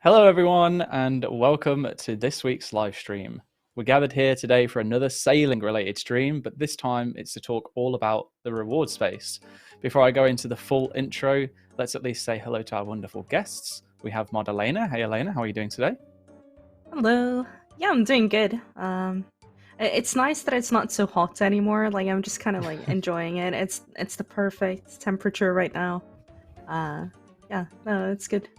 Hello everyone and welcome to this week's live stream. We're gathered here today for another sailing related stream, but this time it's to talk all about the reward space. Before I go into the full intro, let's at least say hello to our wonderful guests. We have Mod Elena. Hey Elena, how are you doing today? Hello. Yeah, I'm doing good. It's nice that it's not so hot anymore. Like I'm just kind of like enjoying it. It's the perfect temperature right now. Yeah, no, it's good.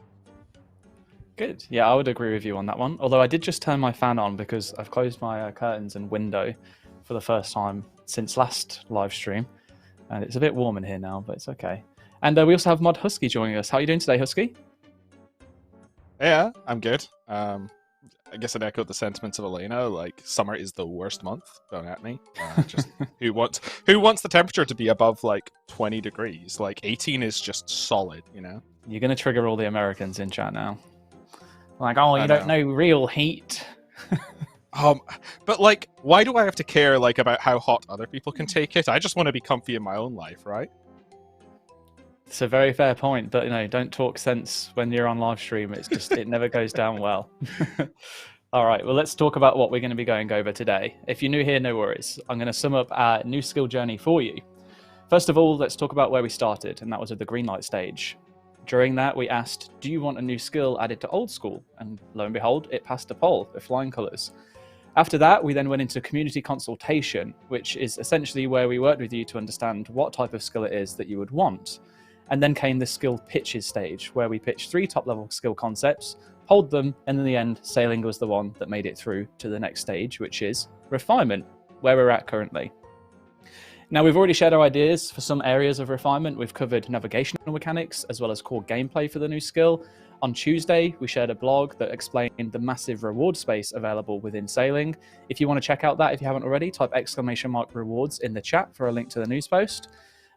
Good. Yeah, I would agree with you on that one. Although I did just turn my fan on because I've closed my curtains and window for the first time since last live stream. And it's a bit warm in here now, but it's okay. And we also have Mod Husky joining us. How are you doing today, Husky? Yeah, I'm good. I guess I'd echo the sentiments of Elena. Like, summer is the worst month. Don't at me. Just who wants the temperature to be above like 20 degrees? Like 18 is just solid, you know. You're gonna trigger all the Americans in chat now. Like, oh, you don't know real heat. But like, why do I have to care like about how hot other people can take it? I just want to be comfy in my own life, right? It's a very fair point, but don't talk sense when you're on live stream. It's just it never goes down well. All right, well, let's talk about what we're going to be going over today. If you're new here, no worries. I'm going to sum up our new skill journey for you. First of all, let's talk about where we started, and that was at the green light stage. During that, we asked, do you want a new skill added to old school? And lo and behold, it passed a poll with flying colours. After that, we then went into community consultation, which is essentially where we worked with you to understand what type of skill it is that you would want. And then came the skill pitches stage, where we pitched 3 top-level skill concepts, polled them, and in the end, sailing was the one that made it through to the next stage, which is refinement, where we're at currently. Now, we've already shared our ideas for some areas of refinement. We've covered navigational mechanics, as well as core gameplay for the new skill. On Tuesday, we shared a blog that explained the massive reward space available within sailing. If you want to check out that, if you haven't already, type !rewards in the chat for a link to the news post.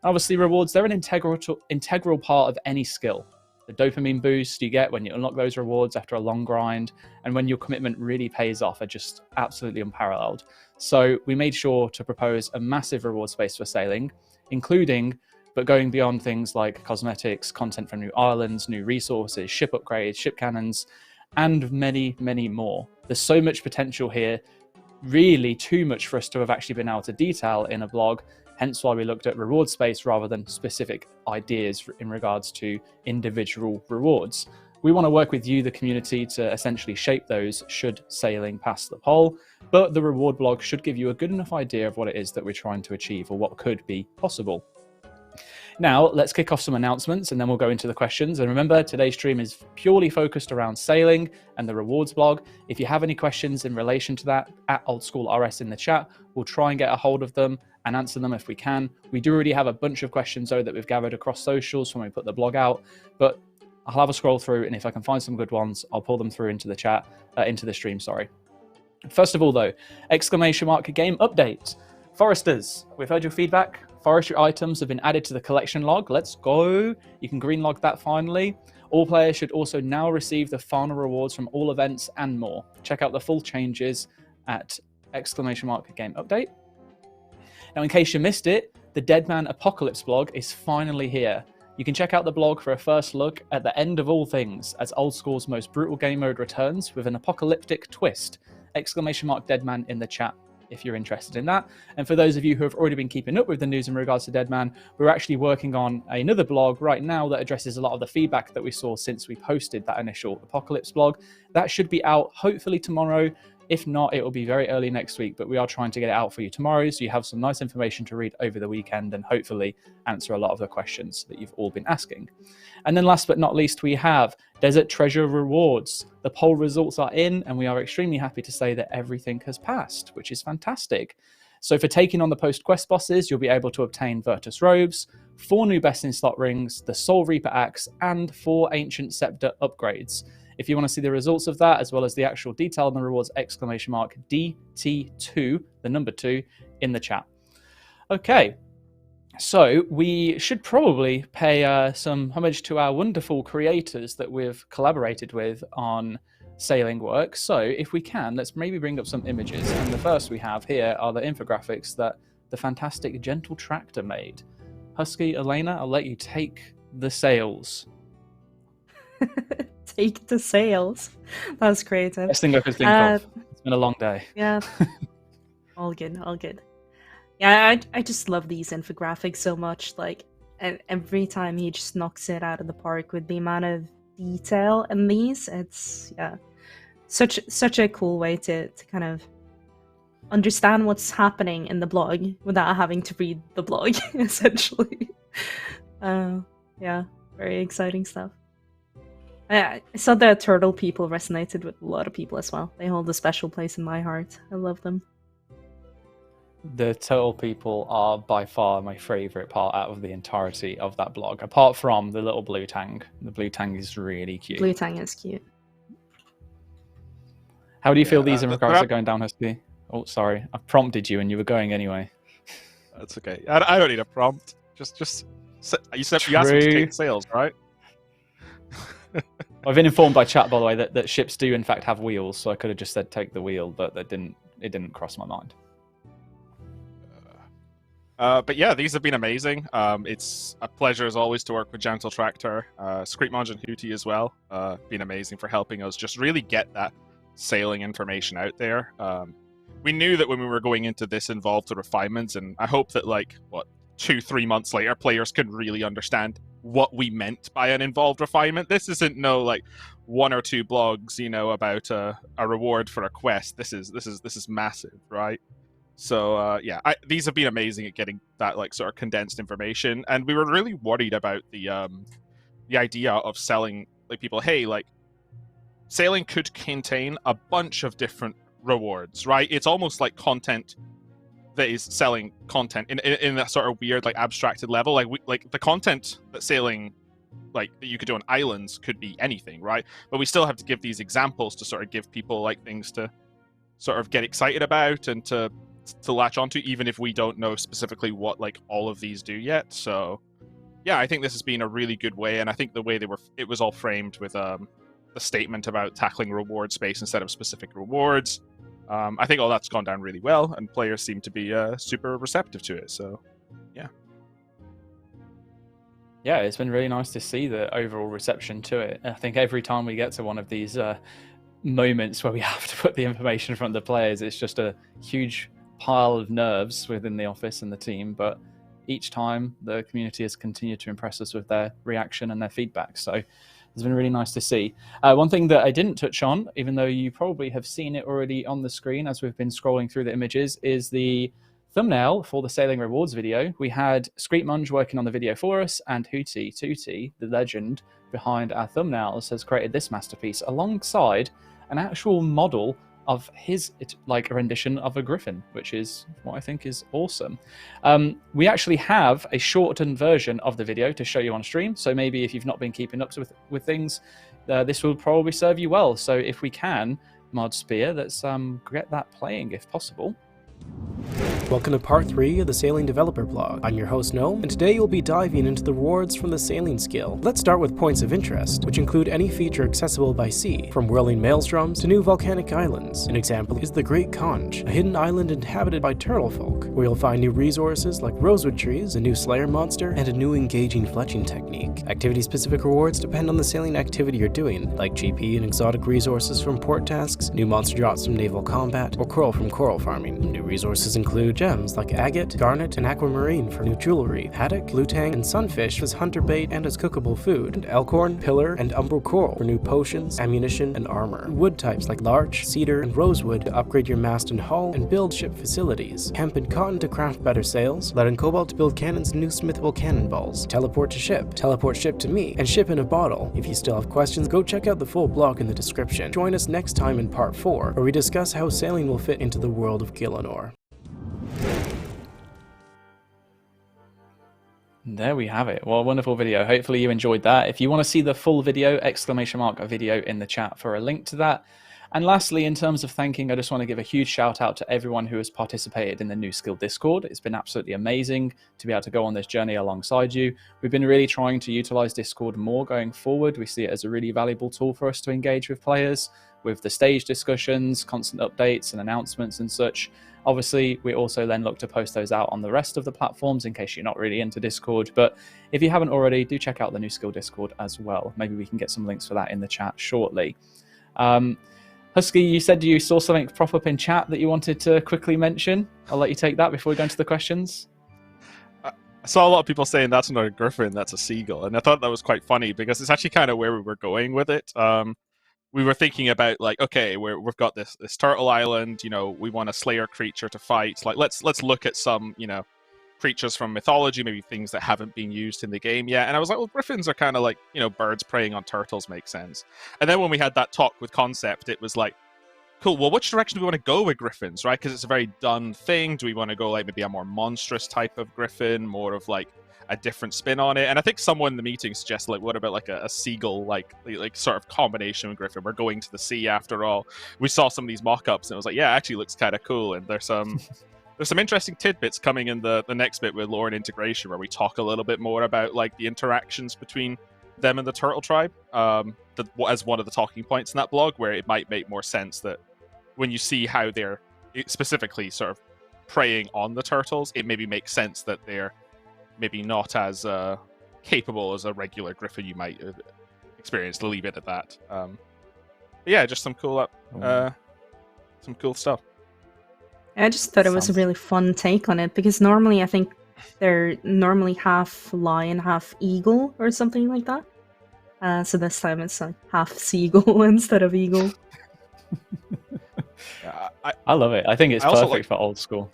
Obviously, rewards, they're an integral part of any skill. The dopamine boost you get when you unlock those rewards after a long grind, and when your commitment really pays off, are just absolutely unparalleled. So we made sure to propose a massive reward space for sailing, including, but going beyond things like cosmetics, content from new islands, new resources, ship upgrades, ship cannons, and many, many more. There's so much potential here, really too much for us to have actually been able to detail in a blog. Hence why we looked at reward space rather than specific ideas in regards to individual rewards. We want to work with you, the community, to essentially shape those should sailing pass the poll, but the reward blog should give you a good enough idea of what it is that we're trying to achieve or what could be possible. Now, let's kick off some announcements and then we'll go into the questions. And remember, today's stream is purely focused around sailing and the rewards blog. If you have any questions in relation to that, at OldSchoolRS in the chat, we'll try and get a hold of them and answer them if we can. We do already have a bunch of questions, though, that we've gathered across socials when we put the blog out, but I'll have a scroll through, and if I can find some good ones, I'll pull them through into the chat, into the stream, sorry. First of all, though, !game update. Foresters, we've heard your feedback. Forestry items have been added to the collection log. Let's go. You can green log that finally. All players should also now receive the final rewards from all events and more. Check out the full changes at !game update. Now, in case you missed it, the Deadman Apocalypse blog is finally here. You can check out the blog for a first look at the end of all things as Old School's most brutal game mode returns with an apocalyptic twist. !Deadman in the chat if you're interested in that. And for those of you who have already been keeping up with the news in regards to Deadman, we're actually working on another blog right now that addresses a lot of the feedback that we saw since we posted that initial Apocalypse blog. That should be out hopefully tomorrow. If not, it will be very early next week, but we are trying to get it out for you tomorrow, so you have some nice information to read over the weekend and hopefully answer a lot of the questions that you've all been asking. And then last but not least, we have Desert Treasure Rewards. The poll results are in, and we are extremely happy to say that everything has passed, which is fantastic. So for taking on the post-quest bosses, you'll be able to obtain Virtus Robes, 4 new Best-in-Slot Rings, the Soul Reaper Axe, and 4 Ancient Scepter upgrades. If you want to see the results of that, as well as the actual detail on the rewards, !DT2, the number 2, in the chat. Okay, so we should probably pay some homage to our wonderful creators that we've collaborated with on sailing work. So if we can, let's maybe bring up some images. And the first we have here are the infographics that the fantastic Gentle Tractor made. Husky, Elena, I'll let you take the sails. Take the sails. That's creative. Best thing I could think of. It's been a long day. Yeah. All good, all good. Yeah, I just love these infographics so much. Like, every time he just knocks it out of the park with the amount of detail in these. It's, yeah, such a cool way to kind of understand what's happening in the blog without having to read the blog, essentially. Yeah, very exciting stuff. I saw the turtle people resonated with a lot of people as well. They hold a special place in my heart. I love them. The turtle people are by far my favourite part out of the entirety of that blog, apart from the little blue tang. The blue tang is really cute. Blue tang is cute. How do you feel these in regards to going down, Husky? Oh, sorry. I prompted you and you were going anyway. That's okay. I don't need a prompt. Just you asked me to take sails, right? I've been informed by chat, by the way, that ships do in fact have wheels, so I could have just said take the wheel, but it didn't cross my mind. But yeah, these have been amazing. It's a pleasure as always to work with Gentle Tractor, Screepmonge and Hootie as well. Been amazing for helping us just really get that sailing information out there. We knew that when we were going into this involved the refinements, and I hope that 2-3 months later, players can really understand what we meant by an involved refinement. This isn't no 1 or 2 blogs, about a reward for a quest. This is massive, right? So yeah, these have been amazing at getting that sort of condensed information, and we were really worried about the idea of selling people, hey, sailing could contain a bunch of different rewards, right? It's almost like content that is selling content in that sort of weird abstracted level. The content that sailing that you could do on islands could be anything, right? But we still have to give these examples to sort of give people things to sort of get excited about and to latch onto, even if we don't know specifically what all of these do yet. So yeah, I think this has been a really good way, and I think the way it was all framed with the statement about tackling reward space instead of specific rewards. I think all that's gone down really well, and players seem to be super receptive to it. So yeah. Yeah, it's been really nice to see the overall reception to it. I think every time we get to one of these moments where we have to put the information in front of the players, it's just a huge pile of nerves within the office and the team, but each time the community has continued to impress us with their reaction and their feedback, so it's been really nice to see. One thing that I didn't touch on, even though you probably have seen it already on the screen as we've been scrolling through the images, is the thumbnail for the Sailing Rewards video. We had Screepmonge working on the video for us, and Hootie Tootie, the legend behind our thumbnails, has created this masterpiece alongside an actual model of his rendition of a griffin, which is what I think is awesome. We actually have a shortened version of the video to show you on stream, so maybe if you've not been keeping up with things, this will probably serve you well. So if we can, Mod Spear, let's get that playing if possible. Welcome to part 3 of the Sailing Developer Blog. I'm your host Gnome, and today you'll be diving into the rewards from the sailing skill. Let's start with points of interest, which include any feature accessible by sea, from whirling maelstroms to new volcanic islands. An example is the Great Conch, a hidden island inhabited by turtle folk, where you'll find new resources like rosewood trees, a new slayer monster, and a new engaging fletching technique. Activity-specific rewards depend on the sailing activity you're doing, like GP and exotic resources from port tasks, new monster drops from naval combat, or coral from coral farming. New resources include gems like agate, garnet, and aquamarine for new jewelry, haddock, blue tang, and sunfish as hunter bait and as cookable food, and elkhorn, pillar, and umbral coral for new potions, ammunition, and armor. Wood types like larch, cedar, and rosewood to upgrade your mast and hull and build ship facilities. Hemp and cotton to craft better sails, lead and cobalt to build cannons and new smithable cannonballs. Teleport to ship, teleport ship to me, and ship in a bottle. If you still have questions, go check out the full blog in the description. Join us next time in part 4, where we discuss how sailing will fit into the world of Gielinor. There we have it. Well, wonderful video. Hopefully you enjoyed that. If you want to see the full video, ! video in the chat for a link to that. And lastly, in terms of thanking, I just want to give a huge shout out to everyone who has participated in the New Skill Discord. It's been absolutely amazing to be able to go on this journey alongside you. We've been really trying to utilize Discord more going forward. We see it as a really valuable tool for us to engage with players. with the stage discussions, constant updates and announcements and such. Obviously, we also then look to post those out on the rest of the platforms in case you're not really into Discord. But if you haven't already, do check out the New Skill Discord as well. Maybe we can get some links for that in the chat shortly. Husky, you said you saw something prop up in chat that you wanted to quickly mention. I'll let you take that before we go into the questions. I saw a lot of people saying that's not a griffin, that's a seagull, and I thought that was quite funny because it's actually kind of where we were going with it. We were thinking about like, okay, we've got this turtle island, you know, we want a slayer creature to fight. Like, let's look at some, you know, creatures from mythology, maybe things that haven't been used in the game yet. And I was like, well, griffins are kind of like, you know, birds preying on turtles makes sense. And then when we had that talk with Concept, it was like, cool, well, which direction do we want to go with griffins, right? Because it's a very done thing. Do we want to go like maybe a more monstrous type of griffin, more of like a different spin on it? And I think someone in the meeting suggested, like, what about like a seagull, like sort of combination with griffin? We're going to the sea after all. We saw some of these mock-ups and it was like, yeah, actually looks kind of cool. And there's some interesting tidbits coming in the next bit with lore and integration, where we talk a little bit more about like the interactions between them and the turtle tribe, as one of the talking points in that blog, where it might make more sense that when you see how they're specifically sort of preying on the turtles, it maybe makes sense that they're maybe not as capable as a regular griffin you might experience. To leave it at that. But yeah, just some cool stuff. I just thought it was a really fun take on it, because normally I think they're normally half lion, half eagle or something like that. So this time it's like half seagull instead of eagle. I love it. I think it's perfect for old school.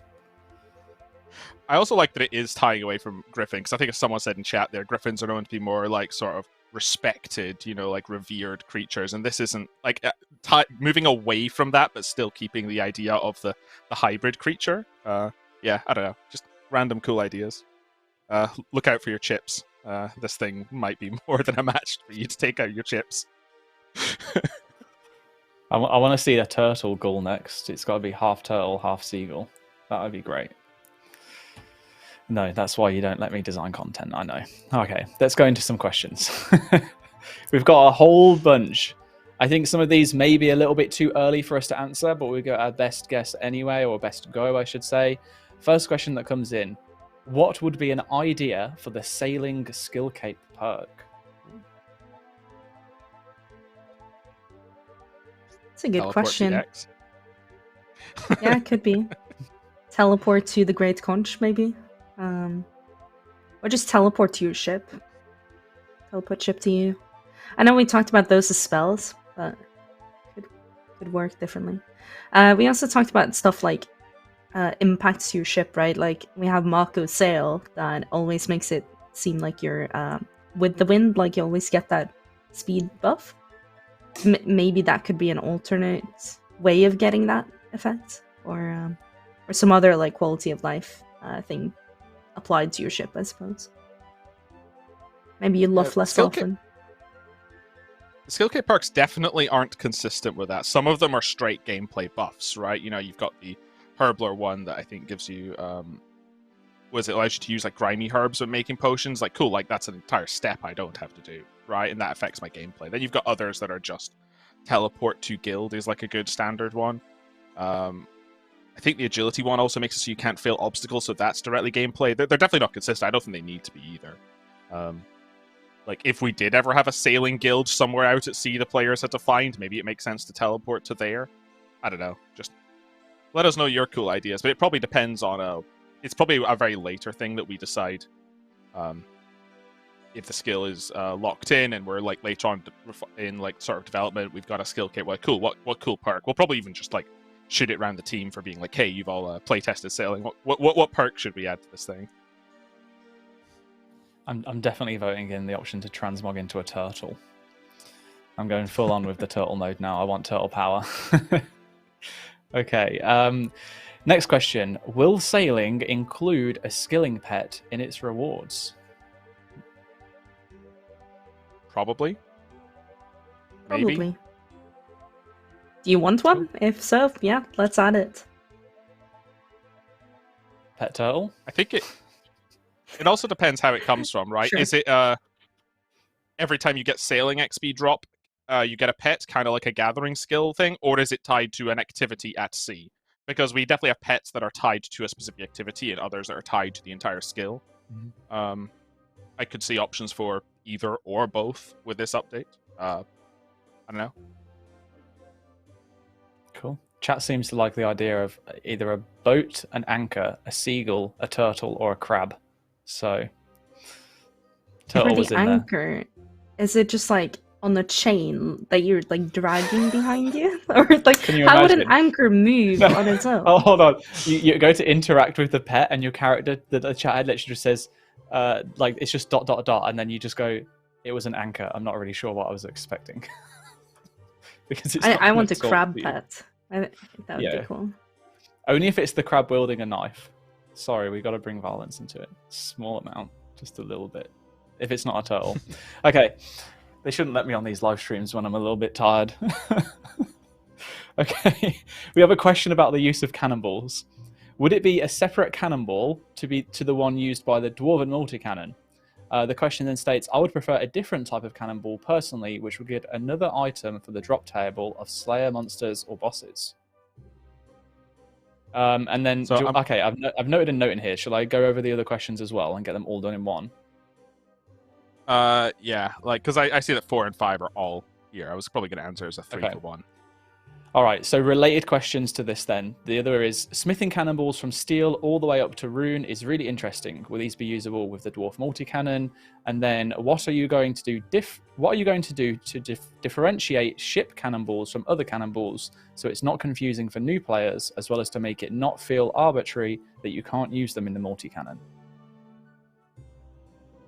I also like that it is tying away from griffin, because I think as someone said in chat there, griffins are known to be more like sort of respected, you know, like revered creatures, and this isn't like moving away from that, but still keeping the idea of the hybrid creature. Yeah, I don't know, just random cool ideas. Look out for your chips. This thing might be more than a match for you to take out your chips. I want to see a turtle gull next. It's got to be half turtle, half seagull. That would be great. No, that's why you don't let me design content, I know. Okay, let's go into some questions. We've got a whole bunch. I think some of these may be a little bit too early for us to answer, but we'll go our best guess anyway, or best go, I should say. First question that comes in. What would be an idea for the sailing skillcape perk? That's a good question. Yeah, it could be. Teleport to the Great Conch, maybe. Or just teleport to your ship. Teleport ship to you. I know we talked about those as spells, but could work differently. We also talked about stuff like impacts to your ship, right? Like we have Mako sail that always makes it seem like you're with the wind, like you always get that speed buff. Maybe that could be an alternate way of getting that effect, or some other like quality of life thing applied to your ship, I suppose. Maybe you luff less often. Skillcape perks definitely aren't consistent with that. Some of them are straight gameplay buffs, right? You know, you've got the Herbler one that I think gives you, it allows you to use like grimy herbs when making potions. Like, cool, like that's an entire step I don't have to do, right? And that affects my gameplay. Then you've got others that are just teleport to guild is like a good standard one. I think the agility one also makes it so you can't fail obstacles, so that's directly gameplay. They're definitely not consistent. I don't think they need to be either. Like, if we did ever have a sailing guild somewhere out at sea the players had to find, maybe it makes sense to teleport to there. I don't know. Just let us know your cool ideas. But it probably depends on it's probably a very later thing that we decide if the skill is locked in and we're like later on in like sort of development, we've got a skill kit. Well, cool. What cool perk? We'll probably even just like shoot it around the team for being like, hey, you've all play-tested sailing. What perk should we add to this thing? I'm definitely voting in the option to transmog into a turtle. I'm going full on with the turtle mode now. I want turtle power. Okay. Next question. Will sailing include a skilling pet in its rewards? Probably. Probably. Maybe. Do you want one? If so, yeah, let's add it. Pet turtle? I think it also depends how it comes from, right? Sure. Is it every time you get sailing XP drop, you get a pet, kind of like a gathering skill thing, or is it tied to an activity at sea? Because we definitely have pets that are tied to a specific activity and others that are tied to the entire skill. I could see options for either or both with this update. I don't know. Cool. Chat seems to like the idea of either a boat, an anchor, a seagull, a turtle, or a crab. So, turtle For was the in there. anchor, is it just like on a chain that you're like dragging behind you, or like Can you how would an imagine? anchor move No. on its own? Oh, hold on. You go to interact with the pet, and your character, the chat literally just says, like it's just ... and then you just go, "It was an anchor." I'm not really sure what I was expecting. Because it's I want a not talk crab to you. pet. I think that would Yeah. be cool. Only if it's the crab wielding a knife. Sorry, we got to bring violence into it. Small amount, just a little bit. If it's not a turtle. Okay. They shouldn't let me on these live streams when I'm a little bit tired. Okay. We have a question about the use of cannonballs. Would it be a separate cannonball to the one used by the Dwarven Multicannon? The question then states, I would prefer a different type of cannonball personally, which would get another item for the drop table of Slayer monsters or bosses. And then, So okay, I've noted a note in here. Shall I go over the other questions as well and get them all done in one? Yeah, like because I see that 4 and 5 are all here. I was probably going to answer as a 3 Okay. for 1. All right, so related questions to this then. The other is, smithing cannonballs from steel all the way up to rune is really interesting. Will these be usable with the Dwarf Multicannon? And then, what are you going to do to differentiate ship cannonballs from other cannonballs so it's not confusing for new players, as well as to make it not feel arbitrary that you can't use them in the multicannon?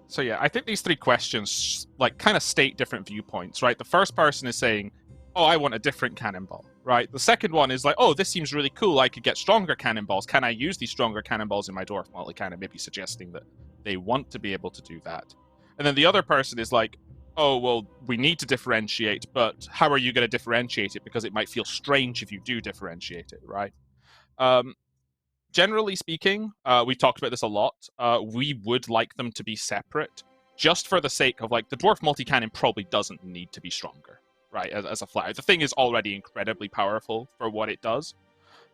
So yeah, I think these 3 questions like kind of state different viewpoints, right? The first person is saying, "Oh, I want a different cannonball," right? The second one is like, "Oh, this seems really cool. I could get stronger cannonballs. Can I use these stronger cannonballs in my Dwarf Multicannon?" Maybe suggesting that they want to be able to do that. And then the other person is like, "Oh, well, we need to differentiate, but how are you going to differentiate it? Because it might feel strange if you do differentiate it, right?" Generally speaking, we've talked about this a lot. We would like them to be separate, just for the sake of like the Dwarf Multicannon probably doesn't need to be stronger, right? As a flat, the thing is already incredibly powerful for what it does.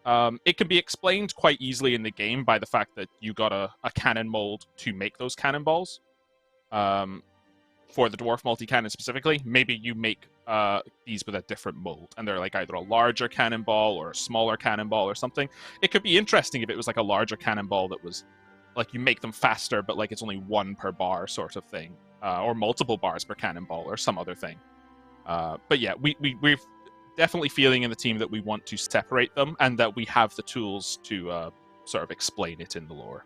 It can be explained quite easily in the game by the fact that you got a cannon mold to make those cannonballs. For the Dwarf Multicannon specifically, maybe you make these with a different mold, and they're like either a larger cannonball or a smaller cannonball or something. It could be interesting if it was like a larger cannonball that was like you make them faster, but like it's only 1 per bar sort of thing, or multiple bars per cannonball or some other thing. But yeah, we're definitely feeling in the team that we want to separate them and that we have the tools to sort of explain it in the lore.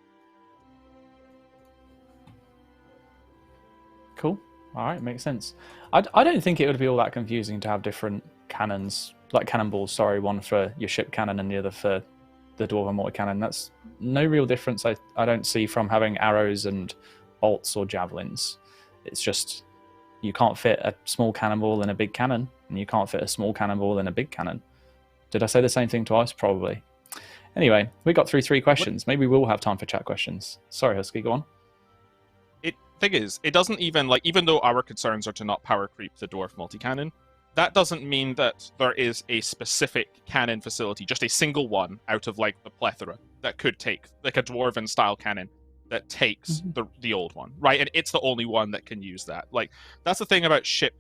Cool. All right, makes sense. I don't think it would be all that confusing to have different cannons, like cannonballs, sorry, one for your ship cannon and the other for the Dwarven Multicannon. That's no real difference I don't see from having arrows and bolts or javelins. It's just you can't fit a small cannonball in a big cannon, and you can't fit a small cannonball in a big cannon. Did I say the same thing twice? Probably. Anyway, we got through 3 questions. Maybe we'll have time for chat questions. Sorry, Husky, go on. Thing is, it doesn't even even though our concerns are to not power creep the Dwarf Multicannon, that doesn't mean that there is a specific cannon facility, just a single one out of like the plethora that could take like a Dwarven style cannon that takes the old one, right? And it's the only one that can use that. Like that's the thing about ship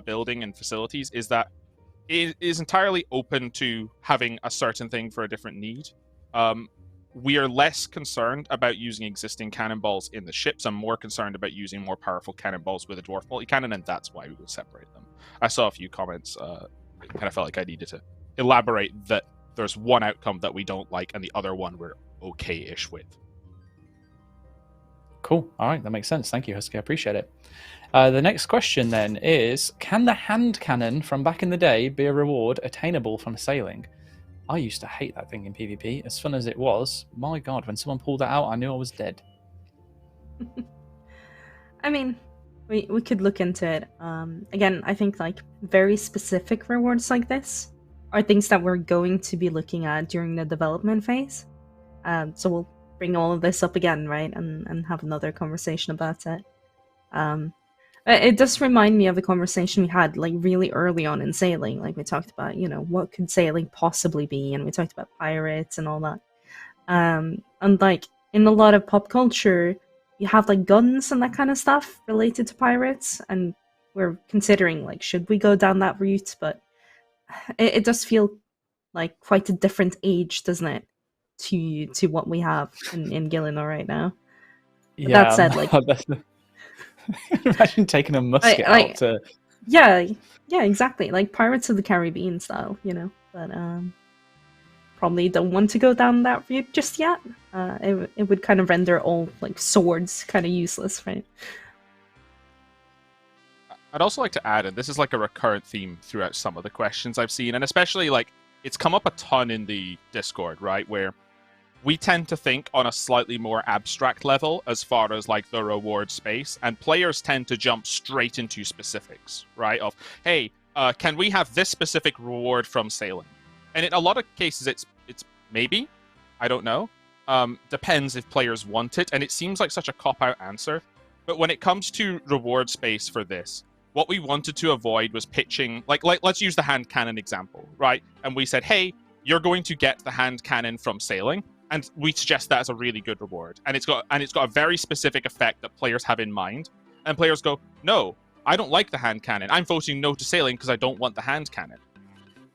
building and facilities, is that it is entirely open to having a certain thing for a different need. We are less concerned about using existing cannonballs in the ships. I'm more concerned about using more powerful cannonballs with a Dwarf Multicannon, and that's why we would separate them. I saw a few comments. It kind of felt like I needed to elaborate that there's one outcome that we don't like, and the other one we're okay-ish with. Cool. All right, that makes sense. Thank you, Husky. I appreciate it. The next question then is, can the hand cannon from back in the day be a reward attainable from sailing? I used to hate that thing in PvP. As fun as it was, my god, when someone pulled that out, I knew I was dead. I mean, we could look into it. Again, I think like very specific rewards like this are things that we're going to be looking at during the development phase. So we'll bring all of this up again, right, and have another conversation about it. It does remind me of the conversation we had like really early on in sailing. Like we talked about, what could sailing possibly be, and we talked about pirates and all that. And like in a lot of pop culture, you have like guns and that kind of stuff related to pirates, and we're considering like should we go down that route, but it does feel like quite a different age, doesn't it, to what we have in Gillinor right now. But Yeah, that said, like imagine taking a musket out to. yeah, exactly, like Pirates of the Caribbean style, but probably don't want to go down that route just yet. It would kind of render all like swords kind of useless, right? I'd also like to add, and this is like a recurrent theme throughout some of the questions I've seen, and especially like it's come up a ton in the Discord, right, where we tend to think on a slightly more abstract level as far as like the reward space, and players tend to jump straight into specifics, right? Of, hey, can we have this specific reward from sailing? And in a lot of cases, it's maybe, I don't know. Depends if players want it, and it seems like such a cop-out answer. But when it comes to reward space for this, what we wanted to avoid was pitching, like let's use the hand cannon example, right? And we said, hey, you're going to get the hand cannon from sailing, and we suggest that as a really good reward. And it's got a very specific effect that players have in mind. And players go, no, I don't like the hand cannon. I'm voting no to sailing because I don't want the hand cannon.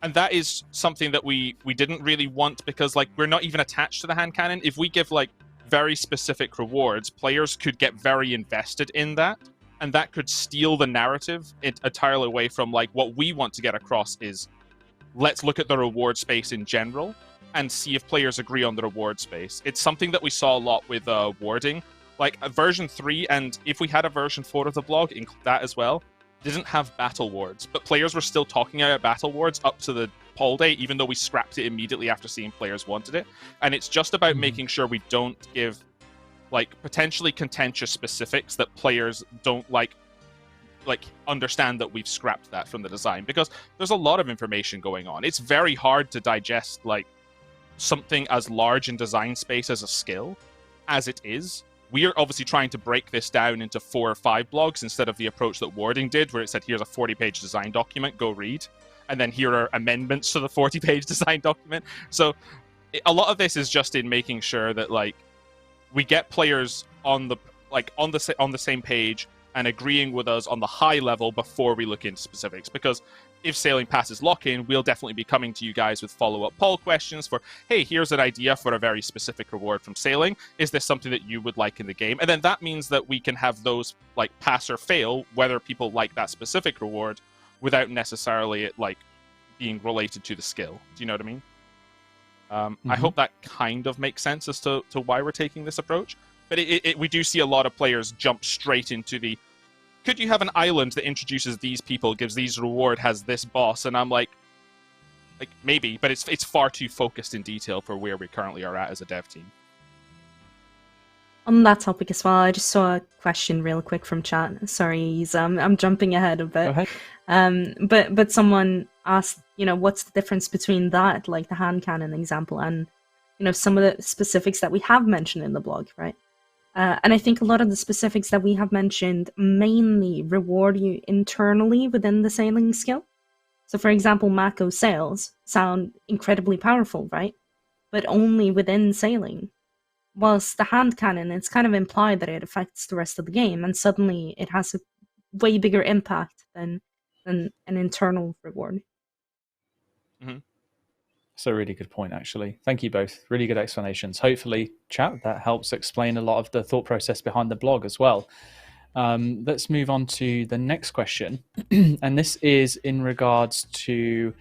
And that is something that we didn't really want, because like we're not even attached to the hand cannon. If we give like very specific rewards, players could get very invested in that, and that could steal the narrative entirely away from like what we want to get across is, let's look at the reward space in general and see if players agree on the reward space. It's something that we saw a lot with warding. Like version 3, and if we had a version 4 of the blog, include that as well, didn't have battle wards, but players were still talking about battle wards up to the poll day, even though we scrapped it immediately after seeing players wanted it. And it's just about making sure we don't give like potentially contentious specifics that players don't like understand that we've scrapped that from the design, because there's a lot of information going on. It's very hard to digest like something as large in design space as a skill as it is. We are obviously trying to break this down into 4 or 5 blogs instead of the approach that Warding did, where it said, here's a 40-page design document, go read. And then here are amendments to the 40-page design document. So a lot of this is just in making sure that like we get players on the same page and agreeing with us on the high level before we look into specifics. Because if sailing passes lock-in, we'll definitely be coming to you guys with follow-up poll questions for, hey, here's an idea for a very specific reward from sailing. Is this something that you would like in the game? And then that means that we can have those like pass or fail, whether people like that specific reward, without necessarily it like being related to the skill. Do you know what I mean? I hope that kind of makes sense as to why we're taking this approach. But we do see a lot of players jump straight into the, could you have an island that introduces these people, gives these reward, has this boss? And I'm like maybe, but it's far too focused in detail for where we currently are at as a dev team. On that topic as well, I just saw a question real quick from chat. Sorry, I'm jumping ahead a bit. Go ahead. But someone asked, what's the difference between that, like the hand cannon example, and some of the specifics that we have mentioned in the blog, right? And I think a lot of the specifics that we have mentioned mainly reward you internally within the sailing skill. So for example, Mako sails sound incredibly powerful, right? But only within sailing. Whilst the hand cannon, it's kind of implied that it affects the rest of the game, and suddenly it has a way bigger impact than an internal reward. Mm-hmm. That's a really good point, actually. Thank you both. Really good explanations. Hopefully, chat, that helps explain a lot of the thought process behind the blog as well. Let's move on to the next question. And this is in regards to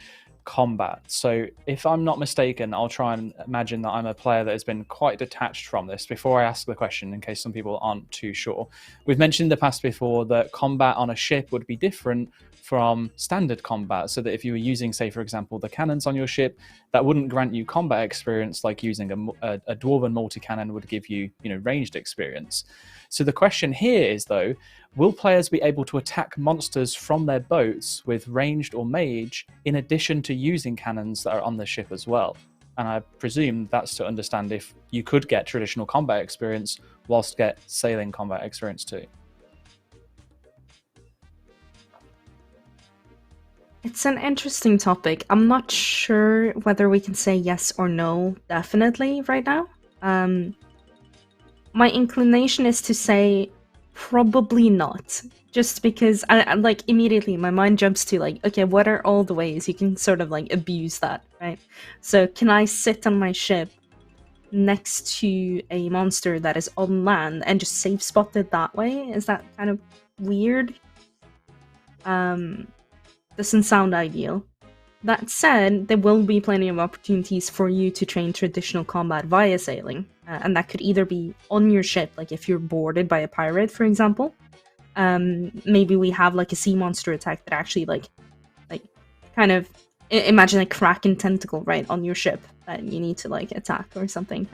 combat. So if I'm not mistaken, I'll try and imagine that I'm a player that has been quite detached from this before I ask the question, in case some people aren't too sure. We've mentioned in the past before that combat on a ship would be different from standard combat, so that if you were using, say, for example, the cannons on your ship, that wouldn't grant you combat experience like using a Dwarven Multicannon would give you, ranged experience. So the question here is, though, will players be able to attack monsters from their boats with ranged or mage in addition to using cannons that are on the ship as well? And I presume that's to understand if you could get traditional combat experience whilst get sailing combat experience too. It's an interesting topic. I'm not sure whether we can say yes or no definitely right now. My inclination is to say probably not. Just because I like immediately my mind jumps to like, okay, what are all the ways you can sort of like abuse that, right? So can I sit on my ship next to a monster that is on land and just safe spot it that way? Is that kind of weird? Doesn't sound ideal. That said, there will be plenty of opportunities for you to train traditional combat via sailing, and that could either be on your ship, like if you're boarded by a pirate, for example. Maybe we have like a sea monster attack that actually like kind of imagine a kraken tentacle right on your ship that you need to like attack or something.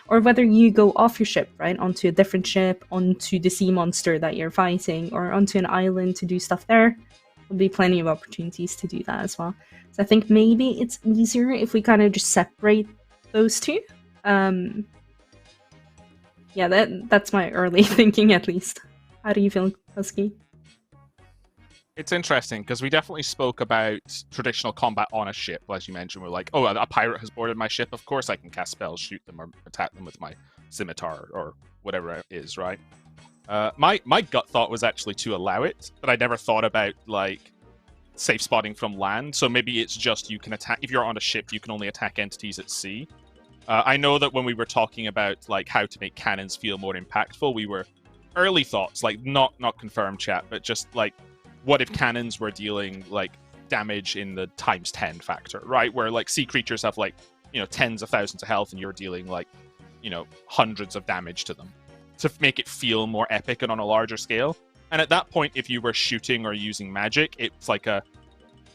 Or whether you go off your ship, right, onto a different ship, onto the sea monster that you're fighting, or onto an island to do stuff there. There'll be plenty of opportunities to do that as well. So I think maybe it's easier if we kind of just separate those two. Yeah, that's my early thinking at least. How do you feel, Husky? It's interesting because we definitely spoke about traditional combat on a ship, as you mentioned. We're like, oh, a pirate has boarded my ship. Of course I can cast spells, shoot them, or attack them with my scimitar or whatever it is, right? My gut thought was actually to allow it, but I never thought about like safe spotting from land. So maybe it's just you can attack if you're on a ship, you can only attack entities at sea. I know that when we were talking about like how to make cannons feel more impactful, we were early thoughts, like not confirmed chat, but just like what if cannons were dealing like damage in the ×10 factor, right? Where like sea creatures have like, you know, tens of thousands of health and you're dealing like, you know, hundreds of damage to them to make it feel more epic and on a larger scale. And at that point, if you were shooting or using magic, it's like a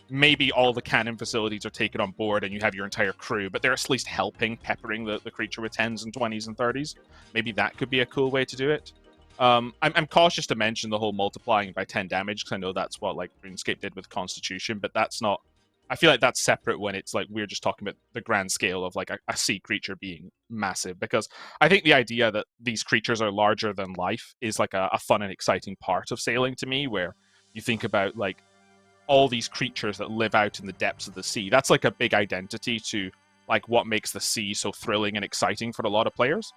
maybe all the cannon facilities are taken on board and you have your entire crew, but they're at least helping, peppering the creature with 10s and 20s and 30s. Maybe that could be a cool way to do it. I'm cautious to mention the whole multiplying by 10 damage because I know that's what like RuneScape did with Constitution, but that's not. I feel like that's separate when it's like we're just talking about the grand scale of like a sea creature being massive. Because I think the idea that these creatures are larger than life is like a fun and exciting part of sailing to me, where you think about like all these creatures that live out in the depths of the sea. That's like a big identity to like what makes the sea so thrilling and exciting for a lot of players.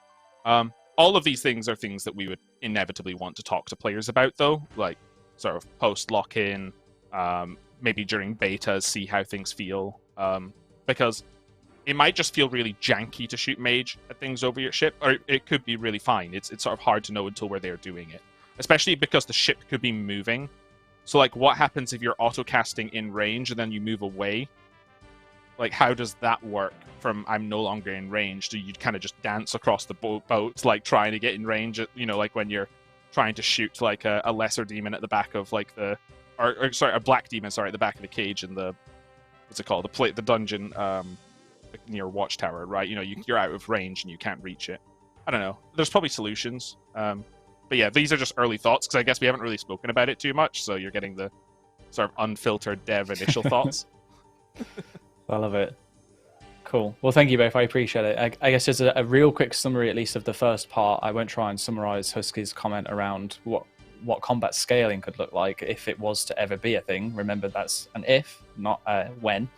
All of these things are things that we would inevitably want to talk to players about, though, like sort of post lock-in, maybe during betas, see how things feel, because it might just feel really janky to shoot mage at things over your ship, or it could be really fine. It's sort of hard to know until we're there doing it, especially because the ship could be moving. So, like, what happens if you're auto-casting in range and then you move away? Like, how does that work from I'm no longer in range? Do you kind of just dance across the boats, like, trying to get in range, you know, like when you're trying to shoot, like, a lesser demon at the back of, like, sorry, a black demon, sorry, at the back of the cage in the, what's it called? The dungeon near Watchtower, right? You know, you're out of range and you can't reach it. I don't know. There's probably solutions. But yeah, these are just early thoughts, because I guess we haven't really spoken about it too much, so you're getting the sort of unfiltered dev initial thoughts. I love it. Cool. Well, thank you both. I appreciate it. I guess just a real quick summary, at least, of the first part. I won't try and summarize Husky's comment around what combat scaling could look like if it was to ever be a thing. Remember, that's an if, not a when.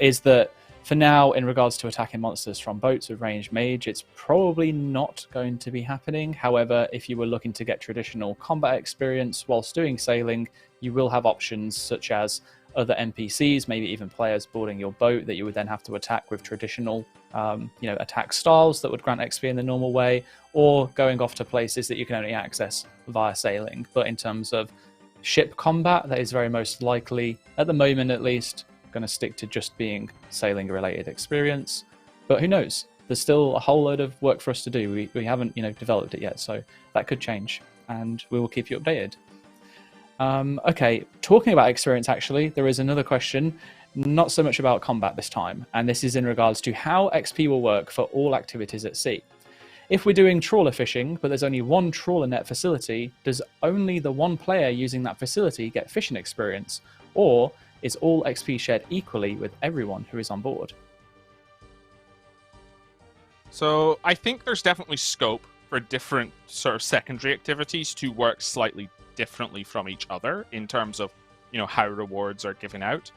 Is that for now, in regards to attacking monsters from boats with ranged mage, it's probably not going to be happening. However, if you were looking to get traditional combat experience whilst doing sailing, you will have options such as other NPCs, maybe even players boarding your boat that you would then have to attack with traditional attack styles that would grant XP in the normal way, or going off to places that you can only access via sailing. But in terms of ship combat, that is very most likely, at the moment at least, going to stick to just being sailing related experience. But who knows? There's still a whole load of work for us to do. We haven't developed it yet, so that could change, and we will keep you updated. Okay, talking about experience, actually, there is another question, not so much about combat this time, and this is in regards to how XP will work for all activities at sea. If we're doing trawler fishing, but there's only one trawler net facility, does only the one player using that facility get fishing experience, or is all XP shared equally with everyone who is on board? So I think there's definitely scope for different sort of secondary activities to work slightly differently from each other in terms of how rewards are given out.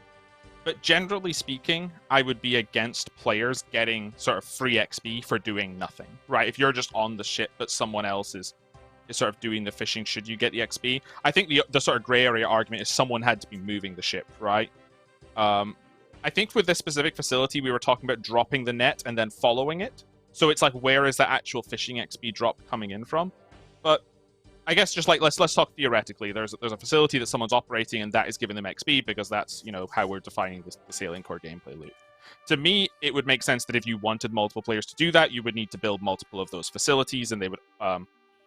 But generally speaking, I would be against players getting sort of free XP for doing nothing, right? If you're just on the ship, but someone else is sort of doing the fishing, should you get the XP? I think the sort of gray area argument is someone had to be moving the ship, right? I think with this specific facility, we were talking about dropping the net and then following it. So it's like, where is the actual fishing XP drop coming in from? But I guess just like let's talk theoretically. There's a facility that someone's operating, and that is giving them XP because that's how we're defining the sailing core gameplay loop. To me, it would make sense that if you wanted multiple players to do that, you would need to build multiple of those facilities, and they would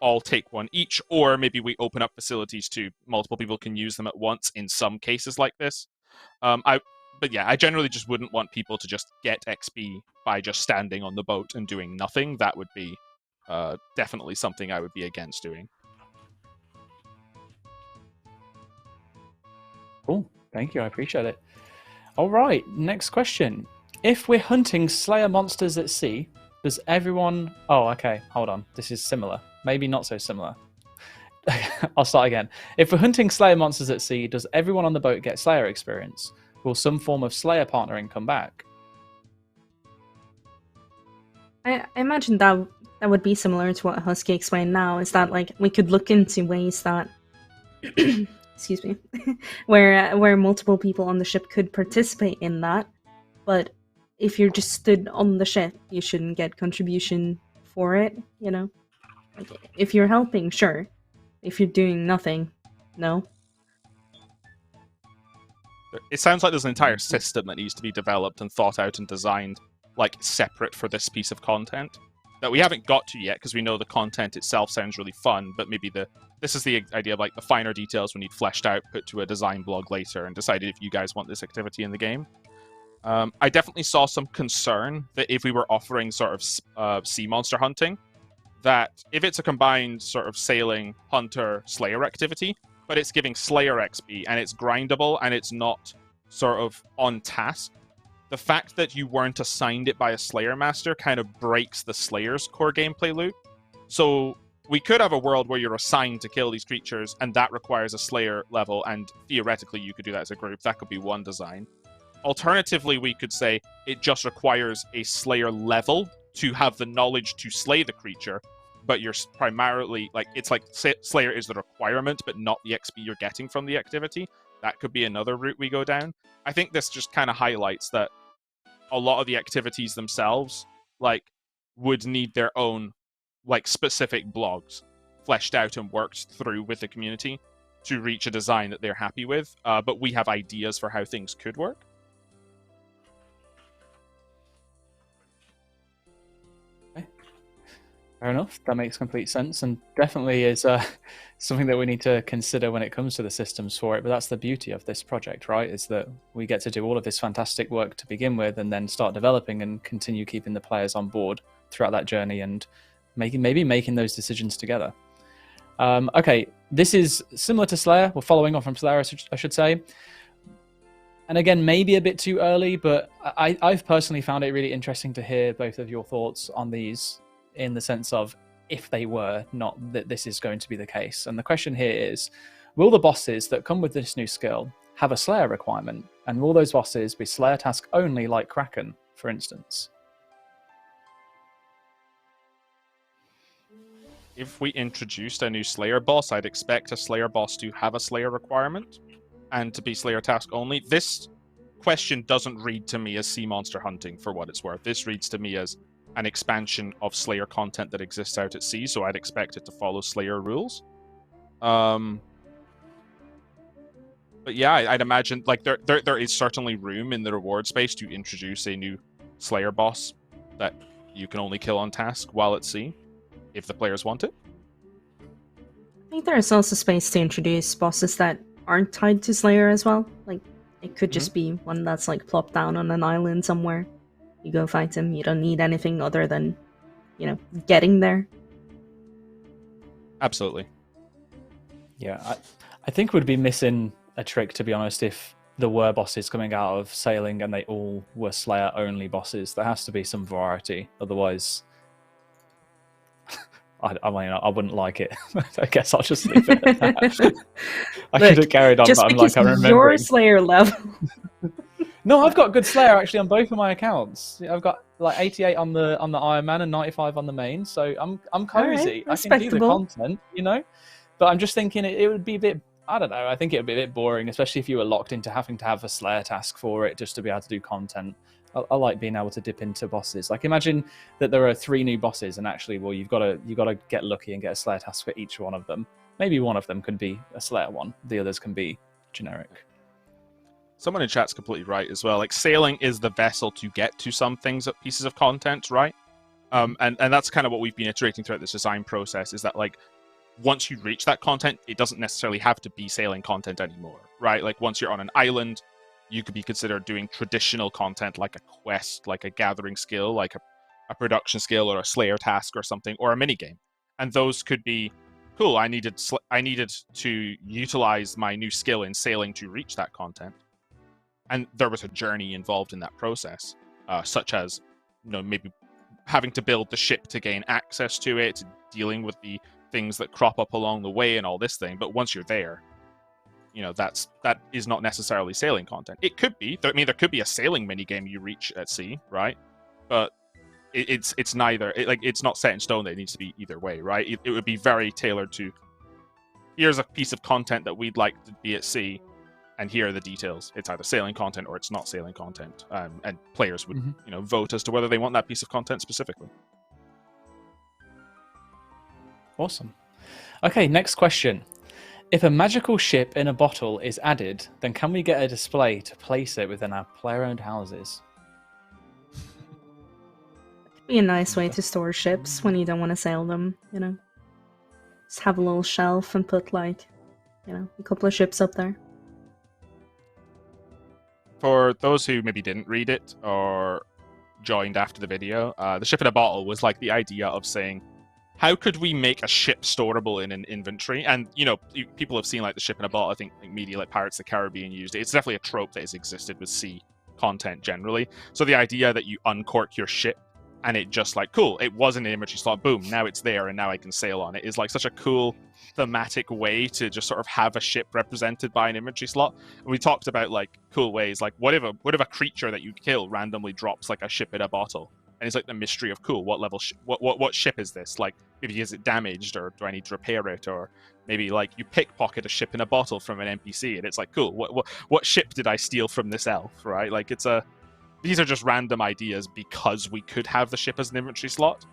all take one each, or maybe we open up facilities to multiple people can use them at once in some cases like this. But yeah, I generally just wouldn't want people to just get XP by just standing on the boat and doing nothing. That would be definitely something I would be against doing. Cool. Thank you. I appreciate it. All right. Next question. If we're hunting Slayer monsters at sea, does everyone... Oh, okay. Hold on. This is similar. Maybe not so similar. I'll start again. If we're hunting Slayer monsters at sea, does everyone on the boat get Slayer experience? Will some form of Slayer partnering come back? I imagine that would be similar to what Husky explained now, is that like we could look into ways that excuse me, where multiple people on the ship could participate in that, but if you're just stood on the ship, you shouldn't get contribution for it, Like, if you're helping, sure. If you're doing nothing, no. It sounds like there's an entire system that needs to be developed and thought out and designed, like, separate for this piece of content that we haven't got to yet, because we know the content itself sounds really fun, but maybe this is the idea of like the finer details we need fleshed out, put to a design blog later, and decided if you guys want this activity in the game. I definitely saw some concern that if we were offering sort of sea monster hunting, that if it's a combined sort of sailing, hunter, slayer activity, but it's giving slayer XP and it's grindable and it's not sort of on task, the fact that you weren't assigned it by a slayer master kind of breaks the slayer's core gameplay loop. So we could have a world where you're assigned to kill these creatures and that requires a slayer level, and theoretically you could do that as a group. That could be one design. Alternatively, we could say it just requires a slayer level to have the knowledge to slay the creature, but you're primarily, like, it's like slayer is the requirement, but not the XP you're getting from the activity. That could be another route we go down. I think this just kind of highlights that a lot of the activities themselves, like, would need their own, like, specific blogs fleshed out and worked through with the community to reach a design that they're happy with. But we have ideas for how things could work. Fair enough. That makes complete sense, and definitely is something that we need to consider when it comes to the systems for it. But that's the beauty of this project, right? Is that we get to do all of this fantastic work to begin with, and then start developing and continue keeping the players on board throughout that journey, and maybe making those decisions together. Okay, this is similar to Slayer. We're following on from Slayer, I should say. And again, maybe a bit too early, but I've personally found it really interesting to hear both of your thoughts on these, in the sense of if they were, not that this is going to be the case. And the question here is, will the bosses that come with this new skill have a Slayer requirement? And will those bosses be Slayer task only, like Kraken, for instance? If we introduced a new Slayer boss, I'd expect a Slayer boss to have a Slayer requirement and to be Slayer task only. This question doesn't read to me as sea monster hunting, for what it's worth. This reads to me as an expansion of Slayer content that exists out at sea, so I'd expect it to follow Slayer rules. But yeah, I'd imagine, like, there is certainly room in the reward space to introduce a new Slayer boss that you can only kill on task while at sea, if the players want it. I think there is also space to introduce bosses that aren't tied to Slayer as well. Like, it could just be one that's like plopped down on an island somewhere. You go fight him, you don't need anything other than, getting there. Absolutely. Yeah, I think we'd be missing a trick, to be honest, if there were bosses coming out of sailing and they all were Slayer only bosses. There has to be some variety, otherwise I mean, I wouldn't like it. I guess I'll just leave it at that. I Look, could have carried on, just but I'm because like, I'm your remembering. Slayer level. No, I've got good Slayer actually on both of my accounts. I've got like 88 on the Iron Man and 95 on the main, so I'm cozy. I can do the respectable. content, you know. But I'm just thinking it would be a bit. I don't know. I think it would be a bit boring, especially if you were locked into having to have a Slayer task for it just to be able to do content. I like being able to dip into bosses. Like imagine that there are 3 new bosses, and actually, well, you've got to get lucky and get a Slayer task for each one of them. Maybe one of them could be a Slayer one. The others can be generic. Someone in chat's completely right as well. Like sailing is the vessel to get to some things, pieces of content, right? And that's kind of what we've been iterating throughout this design process. Is that like once you reach that content, it doesn't necessarily have to be sailing content anymore, right? Like once you're on an island, you could be considered doing traditional content like a quest, like a gathering skill, like a production skill or a Slayer task or something, or a minigame. And those could be, cool, I needed to utilize my new skill in sailing to reach that content. And there was a journey involved in that process, such as, maybe having to build the ship to gain access to it, dealing with the things that crop up along the way and all this thing. But once you're there, that is not necessarily sailing content. It could be. I mean, there could be a sailing minigame you reach at sea, right? But it's neither. It's not set in stone that it needs to be either way, right? It would be very tailored to, here's a piece of content that we'd like to be at sea, and here are the details. It's either sailing content or it's not sailing content. And players would, vote as to whether they want that piece of content specifically. Awesome. Okay, next question. If a magical ship in a bottle is added, then can we get a display to place it within our player-owned houses? Be a nice way to store ships when you don't want to sail them, Just have a little shelf and put a couple of ships up there. For those who maybe didn't read it or joined after the video, the ship in a bottle was like the idea of saying, how could we make a ship storable in an inventory? And, people have seen like the ship in a bottle. I think media like Pirates of the Caribbean used it. It's definitely a trope that has existed with sea content generally. So the idea that you uncork your ship and it just like, cool, it was in an inventory slot, boom, now it's there and now I can sail on it, is like such a cool thematic way to just sort of have a ship represented by an inventory slot. And we talked about like cool ways, like what if a creature that you kill randomly drops like a ship in a bottle? And it's like the mystery of, cool, what level what ship is this? Like, maybe is it damaged, or do I need to repair it? Or maybe like you pickpocket a ship in a bottle from an NPC, and it's like, cool, what ship did I steal from this elf, right? Like these are just random ideas because we could have the ship as an inventory slot.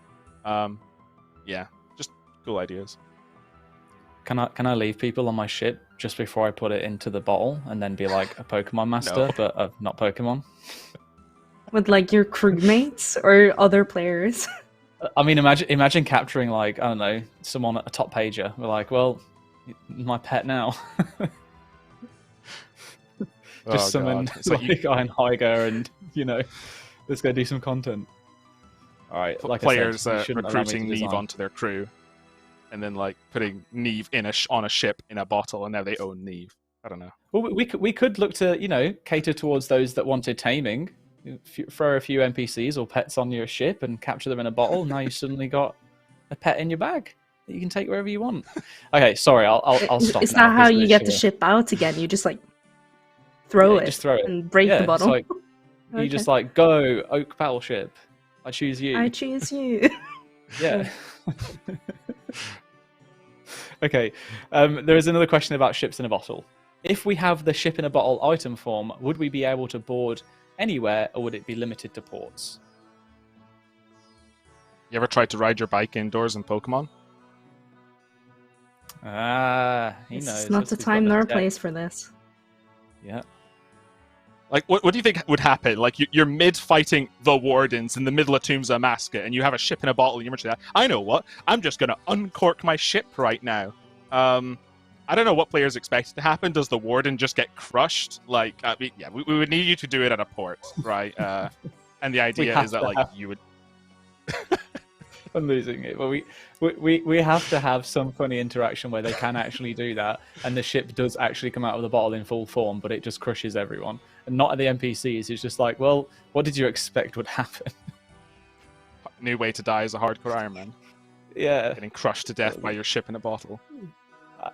Yeah, just cool ideas. Can I leave people on my ship just before I put it into the bottle and then be like a Pokemon master, No. but not Pokemon? With like your crewmates or other players. I mean, imagine capturing like, I don't know, someone at a top pager. We're like, well, my pet now. Just summon like Iron Higer and, let's go do some content. All right, like players I said, recruiting Neve onto their crew, and then like putting Neve on a ship in a bottle, and now they own Neve. I don't know. Well, we could look to, cater towards those that wanted taming. Throw a few NPCs or pets on your ship and capture them in a bottle. Now you suddenly got a pet in your bag that you can take wherever you want. Okay, sorry, I'll stop. Is that how you get the ship out again? You just like throw it and break the bottle. Like, you just like, go Oak Battleship. I choose you. I choose you. Yeah. Okay. There is another question about ships in a bottle. If we have the ship in a bottle item form, would we be able to board anywhere, or would it be limited to ports? You ever tried to ride your bike indoors in Pokemon? He It's knows. not the time nor place for this. Yeah. Like, what do you think would happen? Like, you're mid-fighting the Wardens in the middle of Tombs of Masca, and you have a ship in a bottle, and you're that. I know what. I'm just going to uncork my ship right now. I don't know what players expect to happen. Does the Warden just get crushed? Like, I mean, yeah, we would need you to do it at a port, right? And the idea is that, like, you would... I'm losing it. Well, we have to have some funny interaction where they can actually do that, and the ship does actually come out of the bottle in full form, but it just crushes everyone. And not at the NPCs. It's just like, well, what did you expect would happen? New way to die as a hardcore Iron Man. Yeah. getting crushed to death by your ship in a bottle.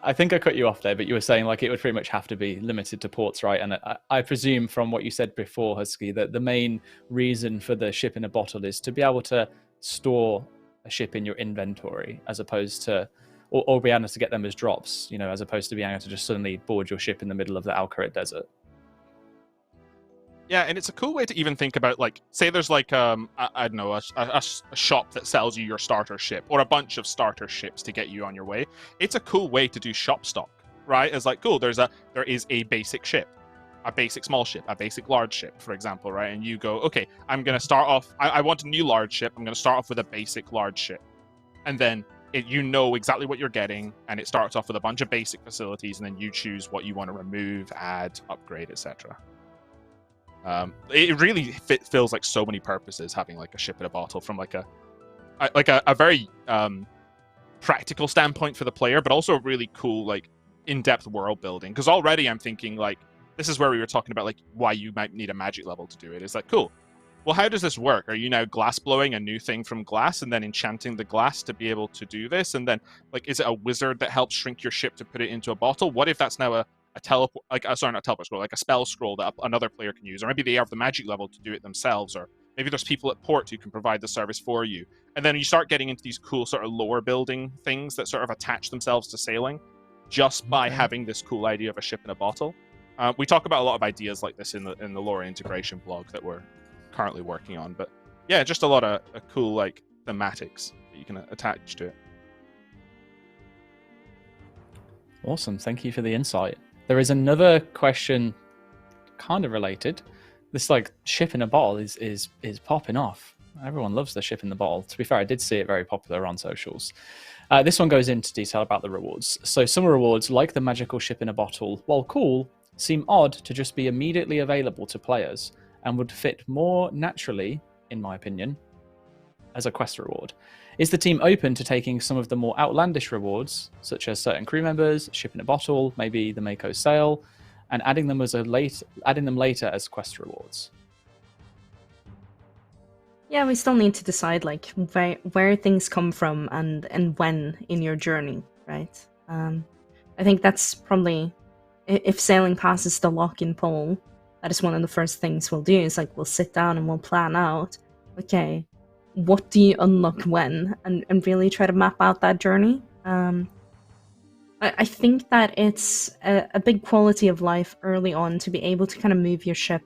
I think I cut you off there, but you were saying like it would pretty much have to be limited to ports, right? And I presume from what you said before, Husky, that the main reason for the ship in a bottle is to be able to store a ship in your inventory, as opposed to, or be able to get them as drops, you know, as opposed to being able to just suddenly board your ship in the middle of the Alcaret Desert. Yeah, and it's a cool way to even think about, like, say there's like I don't know, a shop that sells you your starter ship or a bunch of starter ships to get you on your way. It's a cool way to do shop stock, right? It's like, cool, there is a basic ship, a basic small ship, a basic large ship, for example, right? And you go, okay, I'm gonna start off. I want a new large ship. I'm gonna start off with a basic large ship, and then you know exactly what you're getting, and it starts off with a bunch of basic facilities, and then you choose what you want to remove, add, upgrade, etc. It really feels like so many purposes having like a ship in a bottle, from like a very practical standpoint for the player, but also a really cool like in-depth world building. Because already I'm thinking like, this is where we were talking about like why you might need a magic level to do it. It's like, cool, well, how does this work? Are you now glass blowing a new thing from glass and then enchanting the glass to be able to do this? And then like, is it a wizard that helps shrink your ship to put it into a bottle? What if that's now a teleport, like sorry, not a teleport scroll, like a spell scroll that another player can use, or maybe they have the magic level to do it themselves, or maybe there's people at port who can provide the service for you. And then you start getting into these cool sort of lore building things that sort of attach themselves to sailing just by having this cool idea of a ship in a bottle. We talk about a lot of ideas like this in the lore integration blog that we're currently working on, but yeah, just a lot of cool like thematics that you can attach to it. Awesome, thank you for the insight. There is another question, kind of related. This like ship in a bottle is popping off. Everyone loves the ship in the bottle. To be fair, I did see it very popular on socials. This one goes into detail about the rewards. So some rewards, like the magical ship in a bottle, while cool, seem odd to just be immediately available to players and would fit more naturally, in my opinion, as a quest reward. Is the team open to taking some of the more outlandish rewards, such as certain crew members, ship in a bottle, maybe the Mako sail, and adding them later as quest rewards? Yeah, we still need to decide like where things come from and when in your journey, right? I think that's probably, if sailing passes the lock-in poll, that is one of the first things we'll do. Is like we'll sit down and we'll plan out, okay, what do you unlock when, and really try to map out that journey. I think that it's a big quality of life early on to be able to kind of move your ship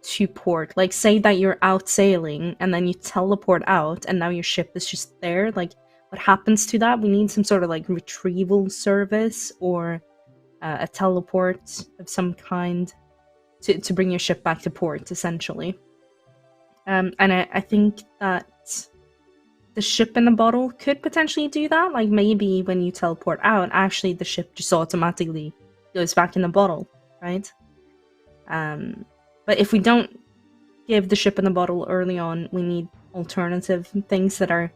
to port. Like, say that you're out sailing and then you teleport out and now your ship is just there. Like, what happens to that? We need some sort of like retrieval service or a teleport of some kind to bring your ship back to port, essentially. And I think that the ship in a bottle could potentially do that. Like, maybe when you teleport out, actually the ship just automatically goes back in the bottle, right? But if we don't give the ship in a bottle early on, we need alternative things that are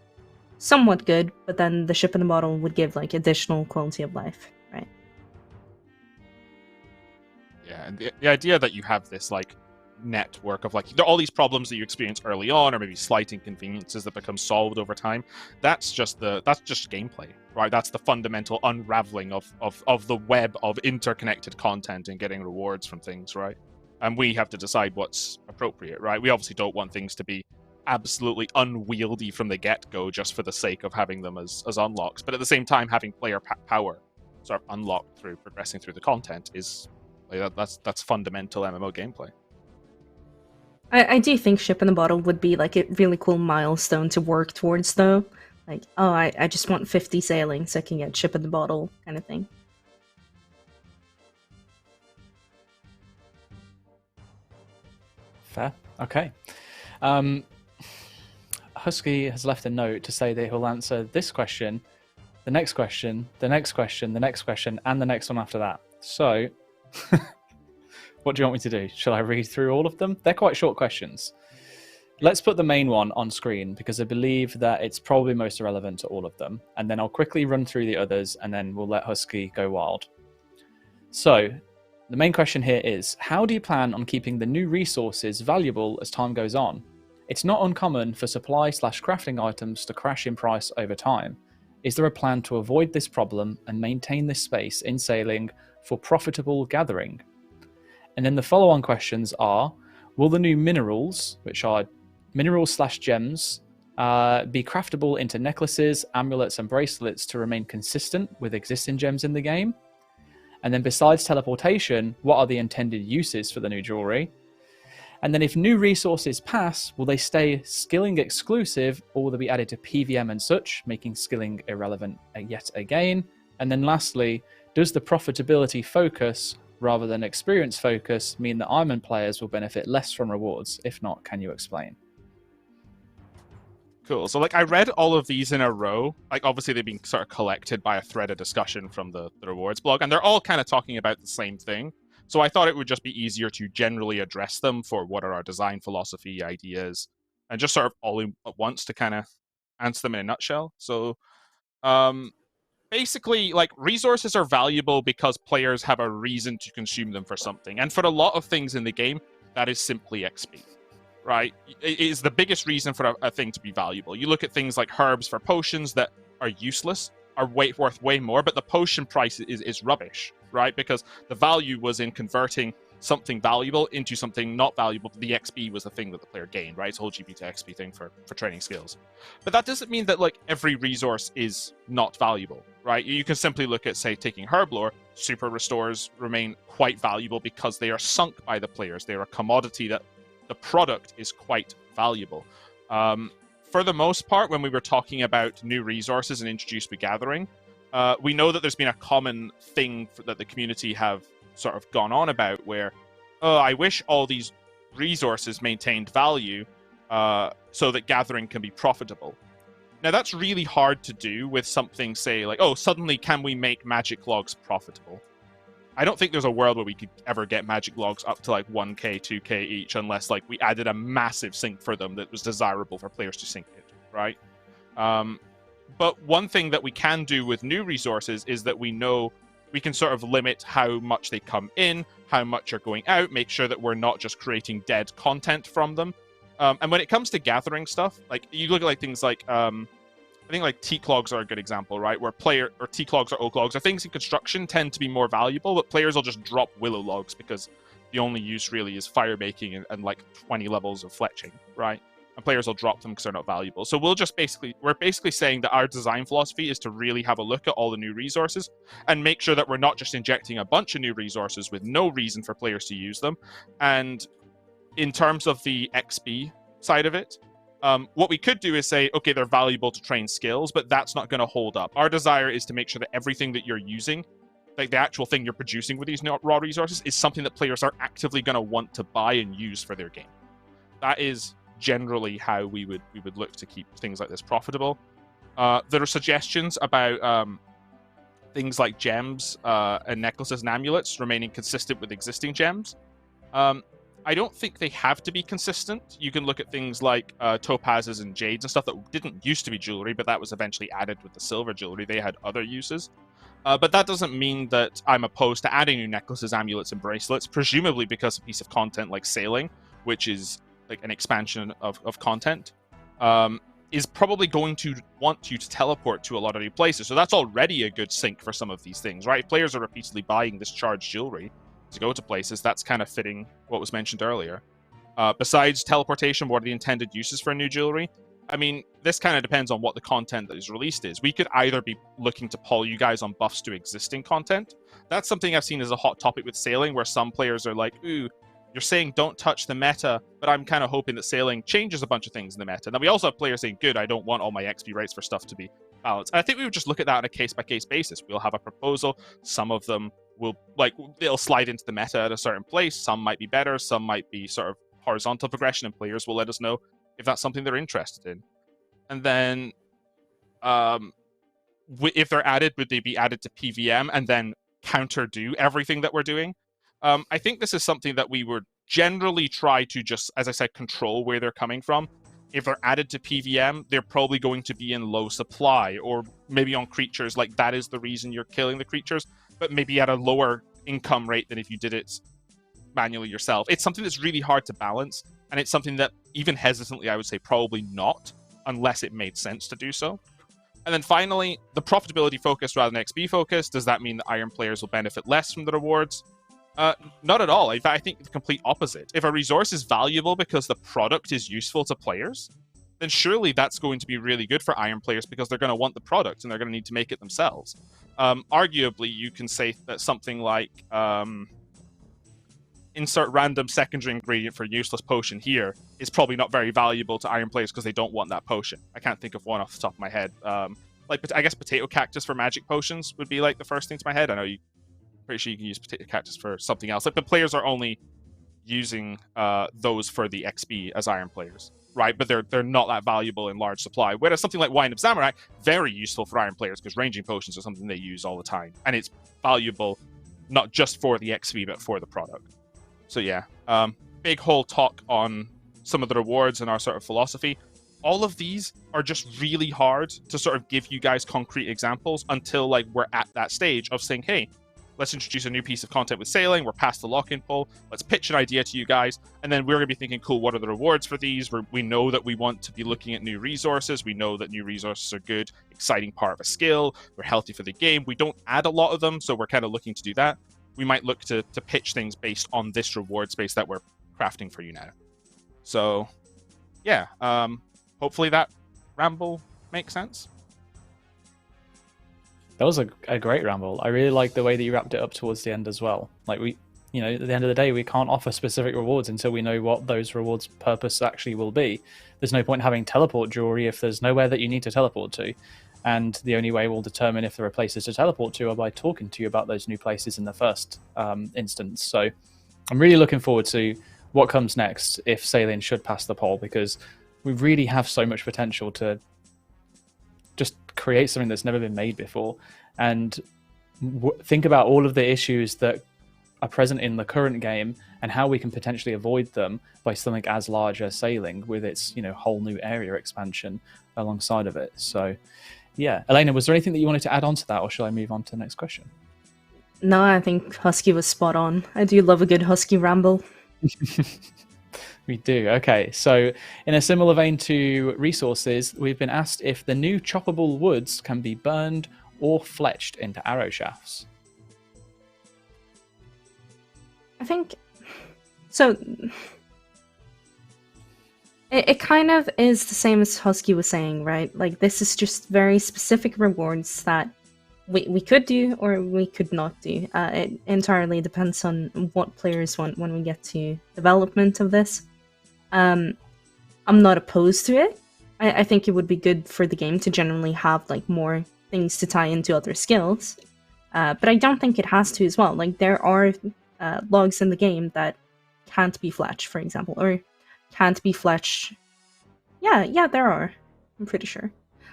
somewhat good, but then the ship in a bottle would give like additional quality of life, right? Yeah, and the idea that you have this like network of like all these problems that you experience early on, or maybe slight inconveniences that become solved over time, that's just gameplay, right? That's the fundamental unraveling of the web of interconnected content and getting rewards from things, right? And we have to decide what's appropriate, right? We obviously don't want things to be absolutely unwieldy from the get-go just for the sake of having them as unlocks, but at the same time having player power sort of unlocked through progressing through the content is like, that's fundamental MMO gameplay. I do think ship in a bottle would be like a really cool milestone to work towards, though. Like, oh, I just want 50 sailing so I can get ship in the bottle kind of thing. Fair. Okay. Husky has left a note to say that he'll answer this question, the next question, the next question, the next question, and the next one after that. So, what do you want me to do? Shall I read through all of them? They're quite short questions. Let's put the main one on screen because I believe that it's probably most relevant to all of them. And then I'll quickly run through the others and then we'll let Husky go wild. So, the main question here is, how do you plan on keeping the new resources valuable as time goes on? It's not uncommon for supply/crafting items to crash in price over time. Is there a plan to avoid this problem and maintain this space in sailing for profitable gathering? And then the follow-on questions are, will the new minerals, which are minerals/gems, be craftable into necklaces, amulets, and bracelets to remain consistent with existing gems in the game? And then besides teleportation, what are the intended uses for the new jewelry? And then if new resources pass, will they stay skilling exclusive, or will they be added to PVM and such, making skilling irrelevant yet again? And then lastly, does the profitability focus rather than experience focus mean that Ironman players will benefit less from rewards? If not, can you explain? Cool. So, like, I read all of these in a row. Like, obviously, they've been sort of collected by a thread of discussion from the rewards blog, and they're all kind of talking about the same thing. So I thought it would just be easier to generally address them for what are our design philosophy, ideas, and just sort of all at once to kind of answer them in a nutshell. So, basically, like, resources are valuable because players have a reason to consume them for something. And for a lot of things in the game, that is simply XP, right? It is the biggest reason for a thing to be valuable. You look at things like herbs for potions that are useless, are worth way more, but the potion price is rubbish, right? Because the value was in converting something valuable into something not valuable. The XP was the thing that the player gained, right? It's a whole GP to XP thing for training skills. But that doesn't mean that, like, every resource is not valuable, right? You can simply look at, say, taking herb lore. Super restores remain quite valuable because they are sunk by the players. They're a commodity that the product is quite valuable. For the most part, when we were talking about new resources and introduced with gathering, we know that there's been a common thing that the community have sort of gone on about where, oh, I wish all these resources maintained value so that gathering can be profitable. Now, that's really hard to do with something, say, like, oh, suddenly can we make magic logs profitable? I don't think there's a world where we could ever get magic logs up to like 1k, 2k each, unless like we added a massive sync for them that was desirable for players to sync it, right? But one thing that we can do with new resources is that we know we can sort of limit how much they come in, how much are going out, make sure that we're not just creating dead content from them. And when it comes to gathering stuff, like you look at like things like I think like teak logs are a good example, right? Where teak logs or oak logs are things in construction tend to be more valuable, but players will just drop willow logs because the only use really is fire making and like 20 levels of fletching, right? And players will drop them because they're not valuable. So we're basically saying that our design philosophy is to really have a look at all the new resources and make sure that we're not just injecting a bunch of new resources with no reason for players to use them. And in terms of the XP side of it, what we could do is say, okay, they're valuable to train skills, but that's not going to hold up. Our desire is to make sure that everything that you're using, like the actual thing you're producing with these raw resources, is something that players are actively going to want to buy and use for their game. That is generally how we would look to keep things like this profitable. There are suggestions about things like gems and necklaces and amulets remaining consistent with existing gems. I don't think they have to be consistent. You can look at things like topazes and jades and stuff that didn't used to be jewelry, but that was eventually added with the silver jewelry. They had other uses. But that doesn't mean that I'm opposed to adding new necklaces, amulets, and bracelets, presumably because a piece of content like sailing, which is like an expansion of content, is probably going to want you to teleport to a lot of new places. So that's already a good sync for some of these things, right? If players are repeatedly buying this charged jewelry to go to places, that's kind of fitting what was mentioned earlier. Besides teleportation, what are the intended uses for new jewelry? I mean, this kind of depends on what the content that is released is. We could either be looking to poll you guys on buffs to existing content. That's something I've seen as a hot topic with sailing, where some players are like, ooh, you're saying don't touch the meta, but I'm kind of hoping that sailing changes a bunch of things in the meta. And then we also have players saying, good, I don't want all my XP rates for stuff to be balanced. And I think we would just look at that on a case-by-case basis. We'll have a proposal. Some of them will, like, they'll slide into the meta at a certain place. Some might be better. Some might be sort of horizontal progression, and players will let us know if that's something they're interested in. And then if they're added, would they be added to PVM and then counter-do everything that we're doing? I think this is something that we would generally try to just, as I said, control where they're coming from. If they're added to PVM, they're probably going to be in low supply, or maybe on creatures, like that is the reason you're killing the creatures, but maybe at a lower income rate than if you did it manually yourself. It's something that's really hard to balance, and it's something that even hesitantly I would say probably not, unless it made sense to do so. And then finally, the profitability focus rather than XP focus. Does that mean that Iron players will benefit less from the rewards? Not at all. In fact, I think the complete opposite. If a resource is valuable because the product is useful to players, then surely that's going to be really good for Iron players because they're going to want the product and they're going to need to make it themselves. Arguably, you can say that something like insert random secondary ingredient for useless potion here is probably not very valuable to Iron players because they don't want that potion. I can't think of one off the top of my head. Like, I guess potato cactus for magic potions would be like the first thing to my head. I know pretty sure you can use potato cactus for something else. Like, the players are only using those for the XP as Iron players, right? But they're not that valuable in large supply. Whereas something like Wine of Samurai, very useful for Iron players because ranging potions are something they use all the time, and it's valuable not just for the XP but for the product. So yeah, big whole talk on some of the rewards and our sort of philosophy. All of these are just really hard to sort of give you guys concrete examples until like we're at that stage of saying, hey, let's introduce a new piece of content with sailing. We're past the lock-in poll. Let's pitch an idea to you guys. And then we're going to be thinking, cool, what are the rewards for these? We know that we want to be looking at new resources. We know that new resources are good, exciting part of a skill. They're healthy for the game. We don't add a lot of them, so we're kind of looking to do that. We might look to pitch things based on this reward space that we're crafting for you now. So, yeah, hopefully that ramble makes sense. That was a great ramble. I really like the way that you wrapped it up towards the end as well. Like, at the end of the day, we can't offer specific rewards until we know what those rewards' purpose actually will be. There's no point having teleport jewelry if there's nowhere that you need to teleport to. And the only way we'll determine if there are places to teleport to are by talking to you about those new places in the first instance. So I'm really looking forward to what comes next if Sailing should pass the poll, because we really have so much potential to just create something that's never been made before. And think about all of the issues that are present in the current game and how we can potentially avoid them by something as large as Sailing with its whole new area expansion alongside of it. So yeah, Elena, was there anything that you wanted to add on to that, or shall I move on to the next question? No, I think Husky was spot on. I do love a good Husky ramble. We do. Okay, so in a similar vein to resources, we've been asked if the new choppable woods can be burned or fletched into arrow shafts. I think so. It kind of is the same as Husky was saying, right? Like, this is just very specific rewards that we could do or we could not do. It entirely depends on what players want when we get to development of this. I'm not opposed to it. I think it would be good for the game to generally have like more things to tie into other skills. But I don't think it has to as well. Like, there are logs in the game that can't be fletched, for example, or can't be fletched. Yeah, there are. I'm pretty sure.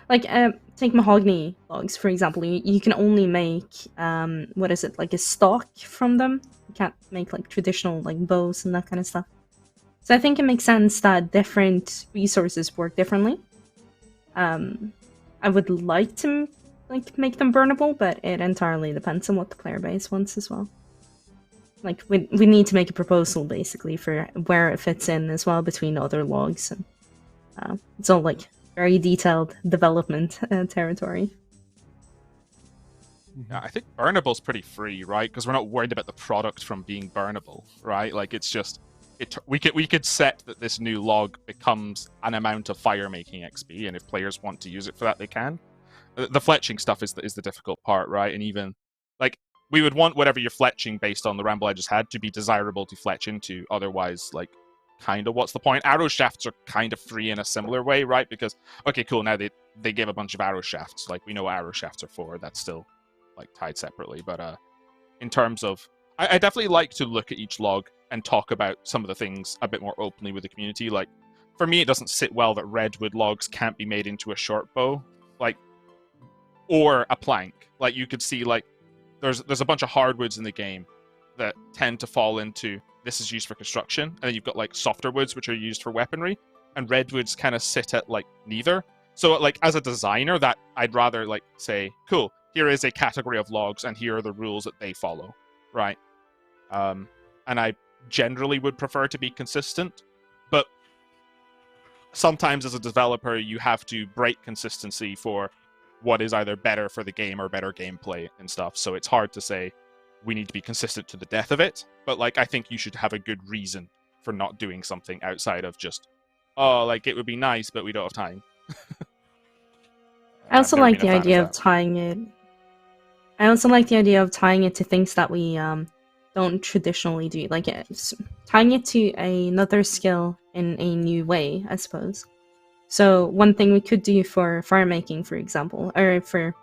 Like, take mahogany logs, for example. You can only make, what is it, like a stock from them. You can't make, like, traditional, like, bows and that kind of stuff. So I think it makes sense that different resources work differently. I would like to, like, make them burnable, but it entirely depends on what the player base wants as well. Like, we need to make a proposal, basically, for where it fits in as well between other logs. And it's all, like, very detailed development territory. Yeah, I think burnable's pretty free, right? Because we're not worried about the product from being burnable, right? Like, it's just... we could set that this new log becomes an amount of fire-making XP, and if players want to use it for that, they can. The fletching stuff is the difficult part, right? And even... like, we would want whatever you're fletching based on the ramble I just had to be desirable to fletch into. Otherwise, like, kind of what's the point? Arrow shafts are kind of free in a similar way, right? Because, okay, cool, now they give a bunch of arrow shafts. Like, we know what arrow shafts are for. That's still, like, tied separately. But in terms of... I definitely like to look at each log and talk about some of the things a bit more openly with the community. Like, for me, it doesn't sit well that redwood logs can't be made into a short bow. Like, or a plank. Like, you could see, like, there's a bunch of hardwoods in the game that tend to fall into this is used for construction, and then you've got like softer woods which are used for weaponry, and redwoods kind of sit at like neither. So like as a designer, that I'd rather like say, cool, here is a category of logs and here are the rules that they follow, right? And I generally would prefer to be consistent, but sometimes as a developer, you have to break consistency for what is either better for the game or better gameplay and stuff. So it's hard to say we need to be consistent to the death of it. But like, I think you should have a good reason for not doing something outside of just, oh, like it would be nice, but we don't have time. I also I've never like been the a fan idea of that. tying it. I also like the idea of tying it to things that we don't traditionally do, like tying it to another skill in a new way, I suppose. So one thing we could do for fire making, for example, or for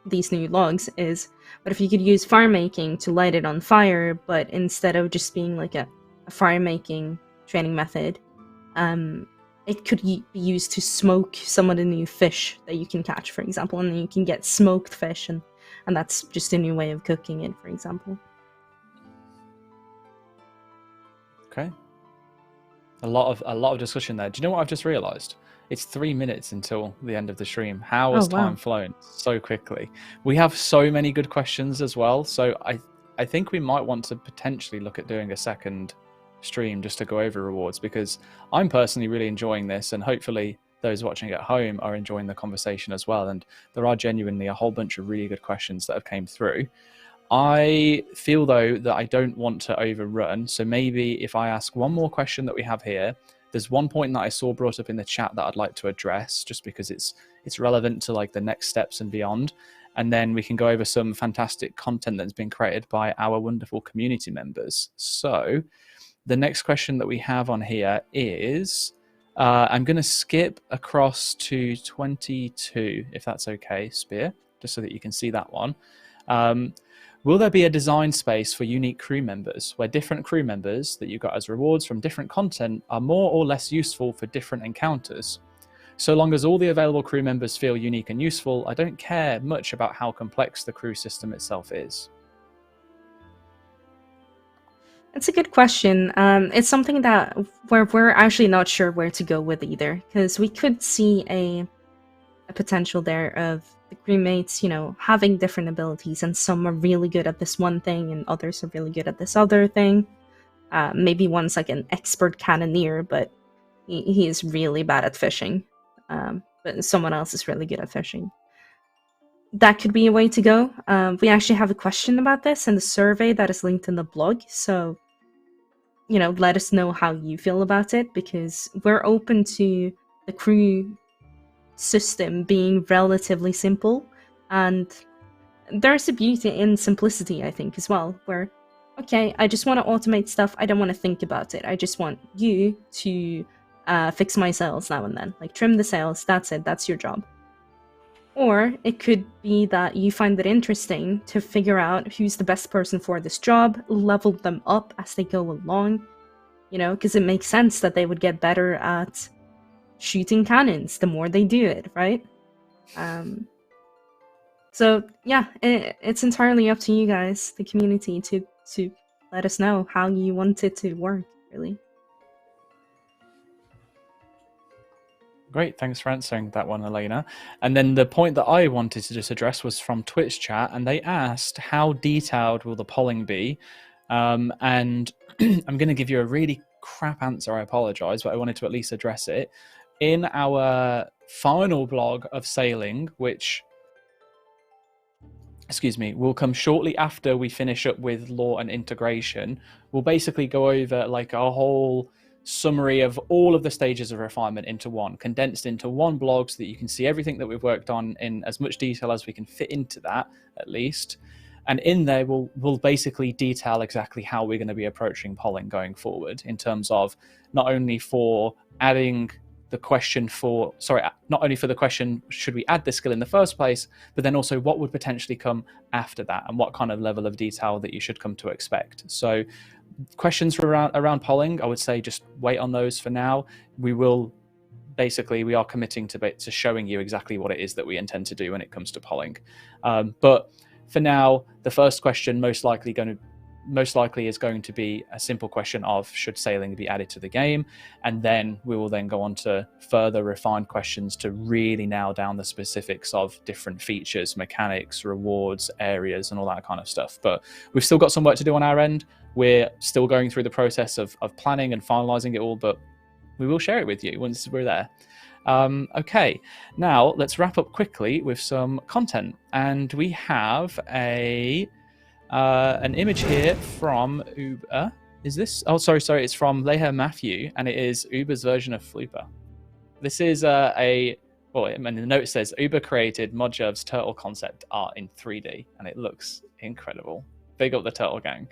these new logs is, but if you could use fire making to light it on fire, but instead of just being like a fire making training method, it could be used to smoke some of the new fish that you can catch, for example, and then you can get smoked fish, and that's just a new way of cooking it, for example. Okay. A lot of discussion there. Do you know what I've just realised? It's 3 minutes until the end of the stream. How has time flown so quickly? We have so many good questions as well. So I think we might want to potentially look at doing a second stream just to go over rewards, because I'm personally really enjoying this, and hopefully those watching at home are enjoying the conversation as well. And there are genuinely a whole bunch of really good questions that have came through. I feel though that I don't want to overrun, so maybe if I ask one more question that we have here. There's one point that I saw brought up in the chat that I'd like to address, just because it's relevant to like the next steps and beyond. And then we can go over some fantastic content that's been created by our wonderful community members. So the next question that we have on here is, I'm going to skip across to 22, if that's okay, Spear, just so that you can see that one. Will there be a design space for unique crew members, where different crew members that you got as rewards from different content are more or less useful for different encounters? So long as all the available crew members feel unique and useful, I don't care much about how complex the crew system itself is. It's a good question. It's something that we're actually not sure where to go with either, because we could see a potential there of the crewmates, you know, having different abilities, and some are really good at this one thing and others are really good at this other thing. Maybe one's like an expert cannoneer, but he is really bad at fishing, but someone else is really good at fishing. That could be a way to go. We actually have a question about this in the survey that is linked in the blog, so you know, let us know how you feel about it, because we're open to the crew system being relatively simple, and there's a beauty in simplicity, I think, as well, where okay, I just want to automate stuff, I don't want to think about it, I just want you to fix my sails now and then, like trim the sails, that's it, that's your job. Or it could be that you find it interesting to figure out who's the best person for this job, level them up as they go along, you know, because it makes sense that they would get better at shooting cannons the more they do it, right? So yeah, it's entirely up to you guys, the community, to let us know how you want it to work, really. Great, thanks for answering that one, Elena. And then the point that I wanted to just address was from Twitch chat, and they asked, how detailed will the polling be? And I'm going to give you a really crap answer, I apologize, but I wanted to at least address it. In our final blog of sailing, which, excuse me, will come shortly after we finish up with lore and integration, we'll basically go over like a whole summary of all of the stages of refinement into one, condensed into one blog, so that you can see everything that we've worked on in as much detail as we can fit into that, at least. And in there, we'll basically detail exactly how we're going to be approaching polling going forward, in terms of not only for adding the question for, not only for the question, should we add this skill in the first place, but then also what would potentially come after that, and what kind of level of detail that you should come to expect. So questions around polling, I would say just wait on those for now. We are committing to showing you exactly what it is that we intend to do when it comes to polling. But for now, the first question most likely is going to be a simple question of, should sailing be added to the game? And then we will then go on to further refined questions to really nail down the specifics of different features, mechanics, rewards, areas, and all that kind of stuff. But we've still got some work to do on our end. We're still going through the process of planning and finalizing it all, but we will share it with you once we're there. Okay, now let's wrap up quickly with some content. And we have an image here from Uber. Is this? Oh, sorry. It's from Leha Matthew, and it is Uber's version of Flooper. This is well, and the note says Uber created Modjev's turtle concept art in 3D, and it looks incredible. Big up the turtle gang.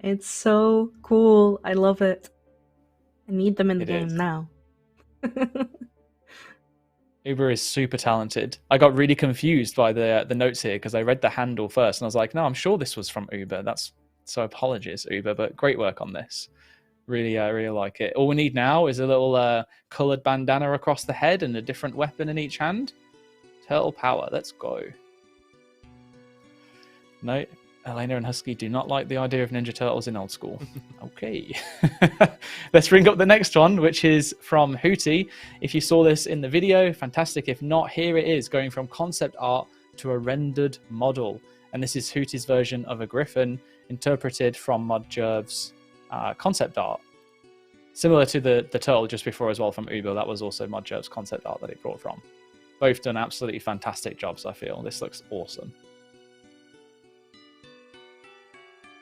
It's so cool. I love it. I need them in the game is. now. Uber is super talented. I got really confused by the notes here because I read the handle first and I was like, no, I'm sure this was from Uber. So apologies, Uber, but great work on this. Really, really like it. All we need now is a little colored bandana across the head and a different weapon in each hand. Turtle power. Let's go. No, Elena and Husky do not like the idea of Ninja Turtles in old school. Okay. Let's bring up the next one, which is from Hootie. If you saw this in the video, fantastic. If not, here it is, going from concept art to a rendered model. And this is Hootie's version of a griffin, interpreted from Modjev's concept art. Similar to the turtle just before as well from Uber, that was also Modjev's concept art that it brought from. Both done absolutely fantastic jobs, I feel. This looks awesome.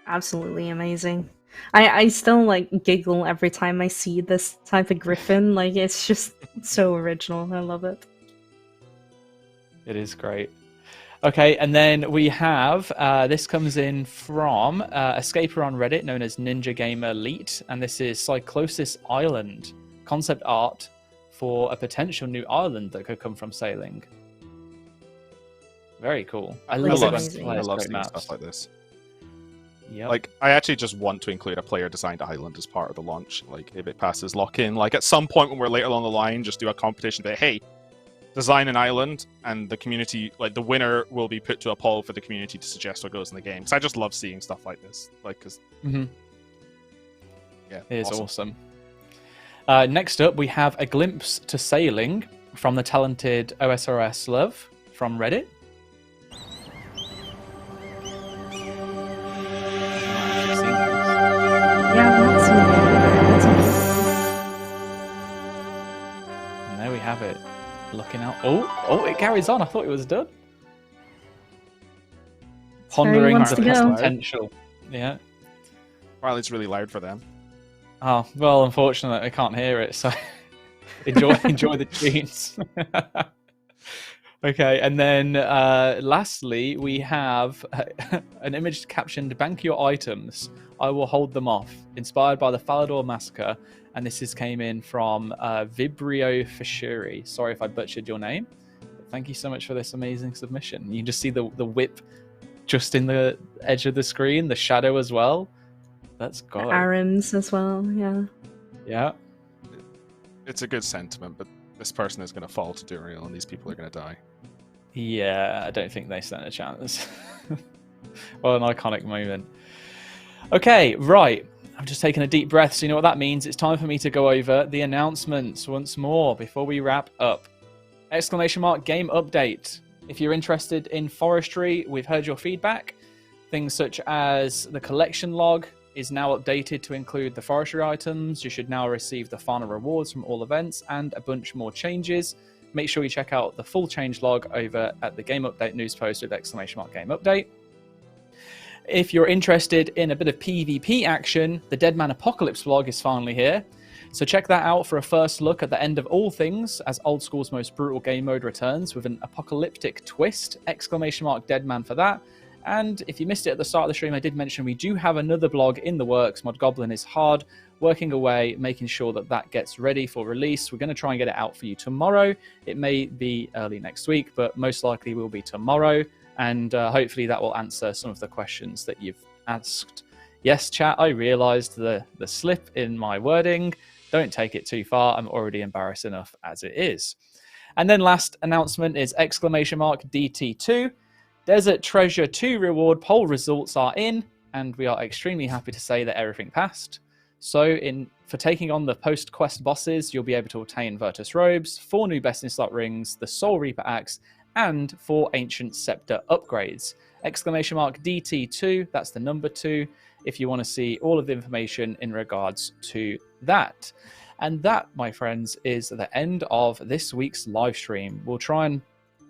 Absolutely amazing. I still like giggle every time I see this type of griffin. Like, it's just so original. I love it. It is great. Okay, and then we have this comes in from a scaper on Reddit known as Ninja Gamer Elite, and this is Cyclosis Island concept art for a potential new island that could come from sailing. Very cool. I love seeing stuff like this. Yep. Like, I actually just want to include a player-designed island as part of the launch. Like, if it passes lock-in, like at some point when we're later along the line, just do a competition that, hey, design an island, and the community, like the winner, will be put to a poll for the community to suggest what goes in the game. So I just love seeing stuff like this. Like, because yeah, it is awesome. Next up, we have a glimpse to sailing from the talented OSRS Love from Reddit. And there we have it. Looking out. Oh, it carries on. I thought it was done. Pondering the potential. Yeah. Riley's really loud for them. Oh, well, unfortunately, I can't hear it, so enjoy the tunes. Okay, and then lastly, we have an image captioned, "Bank your items, I will hold them off," inspired by the Falador Massacre, and this came in from Vibrio Fishuri. Sorry if I butchered your name, but thank you so much for this amazing submission. You can just see the whip just in the edge of the screen, the shadow as well. Let's go. The arms as well, yeah. Yeah. It's a good sentiment, but this person is going to fall to Duriel, and these people are going to die. Yeah, I don't think they stand a chance. Well, an iconic moment. Okay, right. I'm just taking a deep breath, so you know what that means. It's time for me to go over the announcements once more before we wrap up. ! Game update. If you're interested in forestry, we've heard your feedback. Things such as the collection log is now updated to include the forestry items. You should now receive the final rewards from all events and a bunch more changes. Make sure you check out the full change log over at the Game Update news post with ! Game Update. If you're interested in a bit of PvP action, the Deadman Apocalypse blog is finally here. So check that out for a first look at the end of all things as Old School's most brutal game mode returns with an apocalyptic twist! Deadman for that. And if you missed it at the start of the stream, I did mention we do have another blog in the works. Mod Goblin is hard working away, making sure that that gets ready for release. We're going to try and get it out for you tomorrow. It may be early next week, but most likely will be tomorrow. And hopefully that will answer some of the questions that you've asked. Yes, chat, I realized the slip in my wording. Don't take it too far. I'm already embarrassed enough as it is. And then last announcement is DT2. Desert Treasure 2 reward poll results are in, and we are extremely happy to say that everything passed. So for taking on the post-quest bosses, you'll be able to obtain Virtus Robes, 4 new Best in Slot rings, the Soul Reaper Axe, and 4 Ancient Scepter upgrades. !DT2, that's the number 2, if you want to see all of the information in regards to that. And that, my friends, is the end of this week's live stream. We'll try and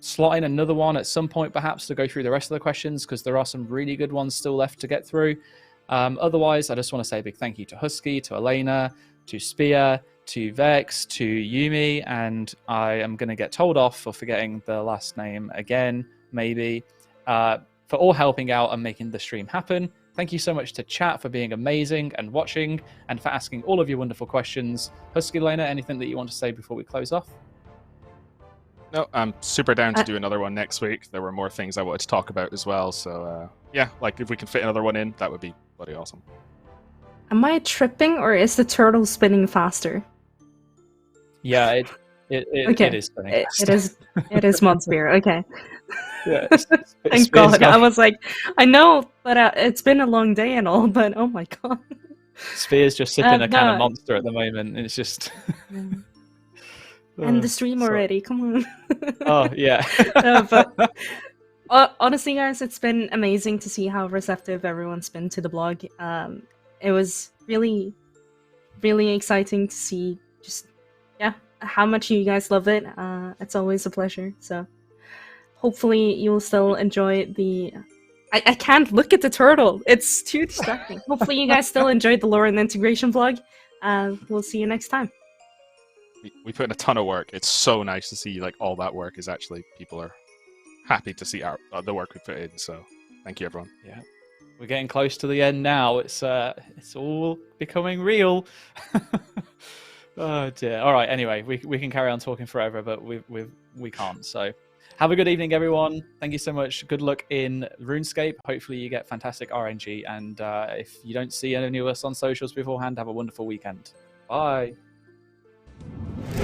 slot in another one at some point, perhaps, to go through the rest of the questions, because there are some really good ones still left to get through. Otherwise, I just want to say a big thank you to Husky, to Elena, to Spear, to Vex, to Yumi, and I am going to get told off for forgetting the last name again, maybe, for all helping out and making the stream happen. Thank you so much to chat for being amazing and watching, and for asking all of your wonderful questions. Husky, Elena, anything that you want to say before we close off? No, I'm super down to do another one next week. There were more things I wanted to talk about as well. So, yeah, like if we can fit another one in, that would be bloody awesome. Am I tripping, or is the turtle spinning faster? Yeah, it is spinning faster. It is Mod Spear. Okay. Yeah, Thank God. I was like, I know, but it's been a long day and all, but oh my God. Spear's just sipping a can of Monster at the moment, and it's just... End the stream already, come on. Oh, yeah. But honestly, guys, it's been amazing to see how receptive everyone's been to the blog. It was really, really exciting to see just, yeah, how much you guys love it. It's always a pleasure. So hopefully you'll still enjoy the... I can't look at the turtle. It's too distracting. Hopefully you guys still enjoyed the lore and integration vlog. We'll see you next time. We put in a ton of work. It's so nice to see like all that work is actually people are happy to see the work we put in. So thank you, everyone. Yeah, we're getting close to the end now. It's all becoming real. Oh dear. All right. Anyway, we can carry on talking forever, but we can't. So have a good evening, everyone. Thank you so much. Good luck in RuneScape. Hopefully you get fantastic RNG. And if you don't see any of us on socials beforehand, have a wonderful weekend. Bye.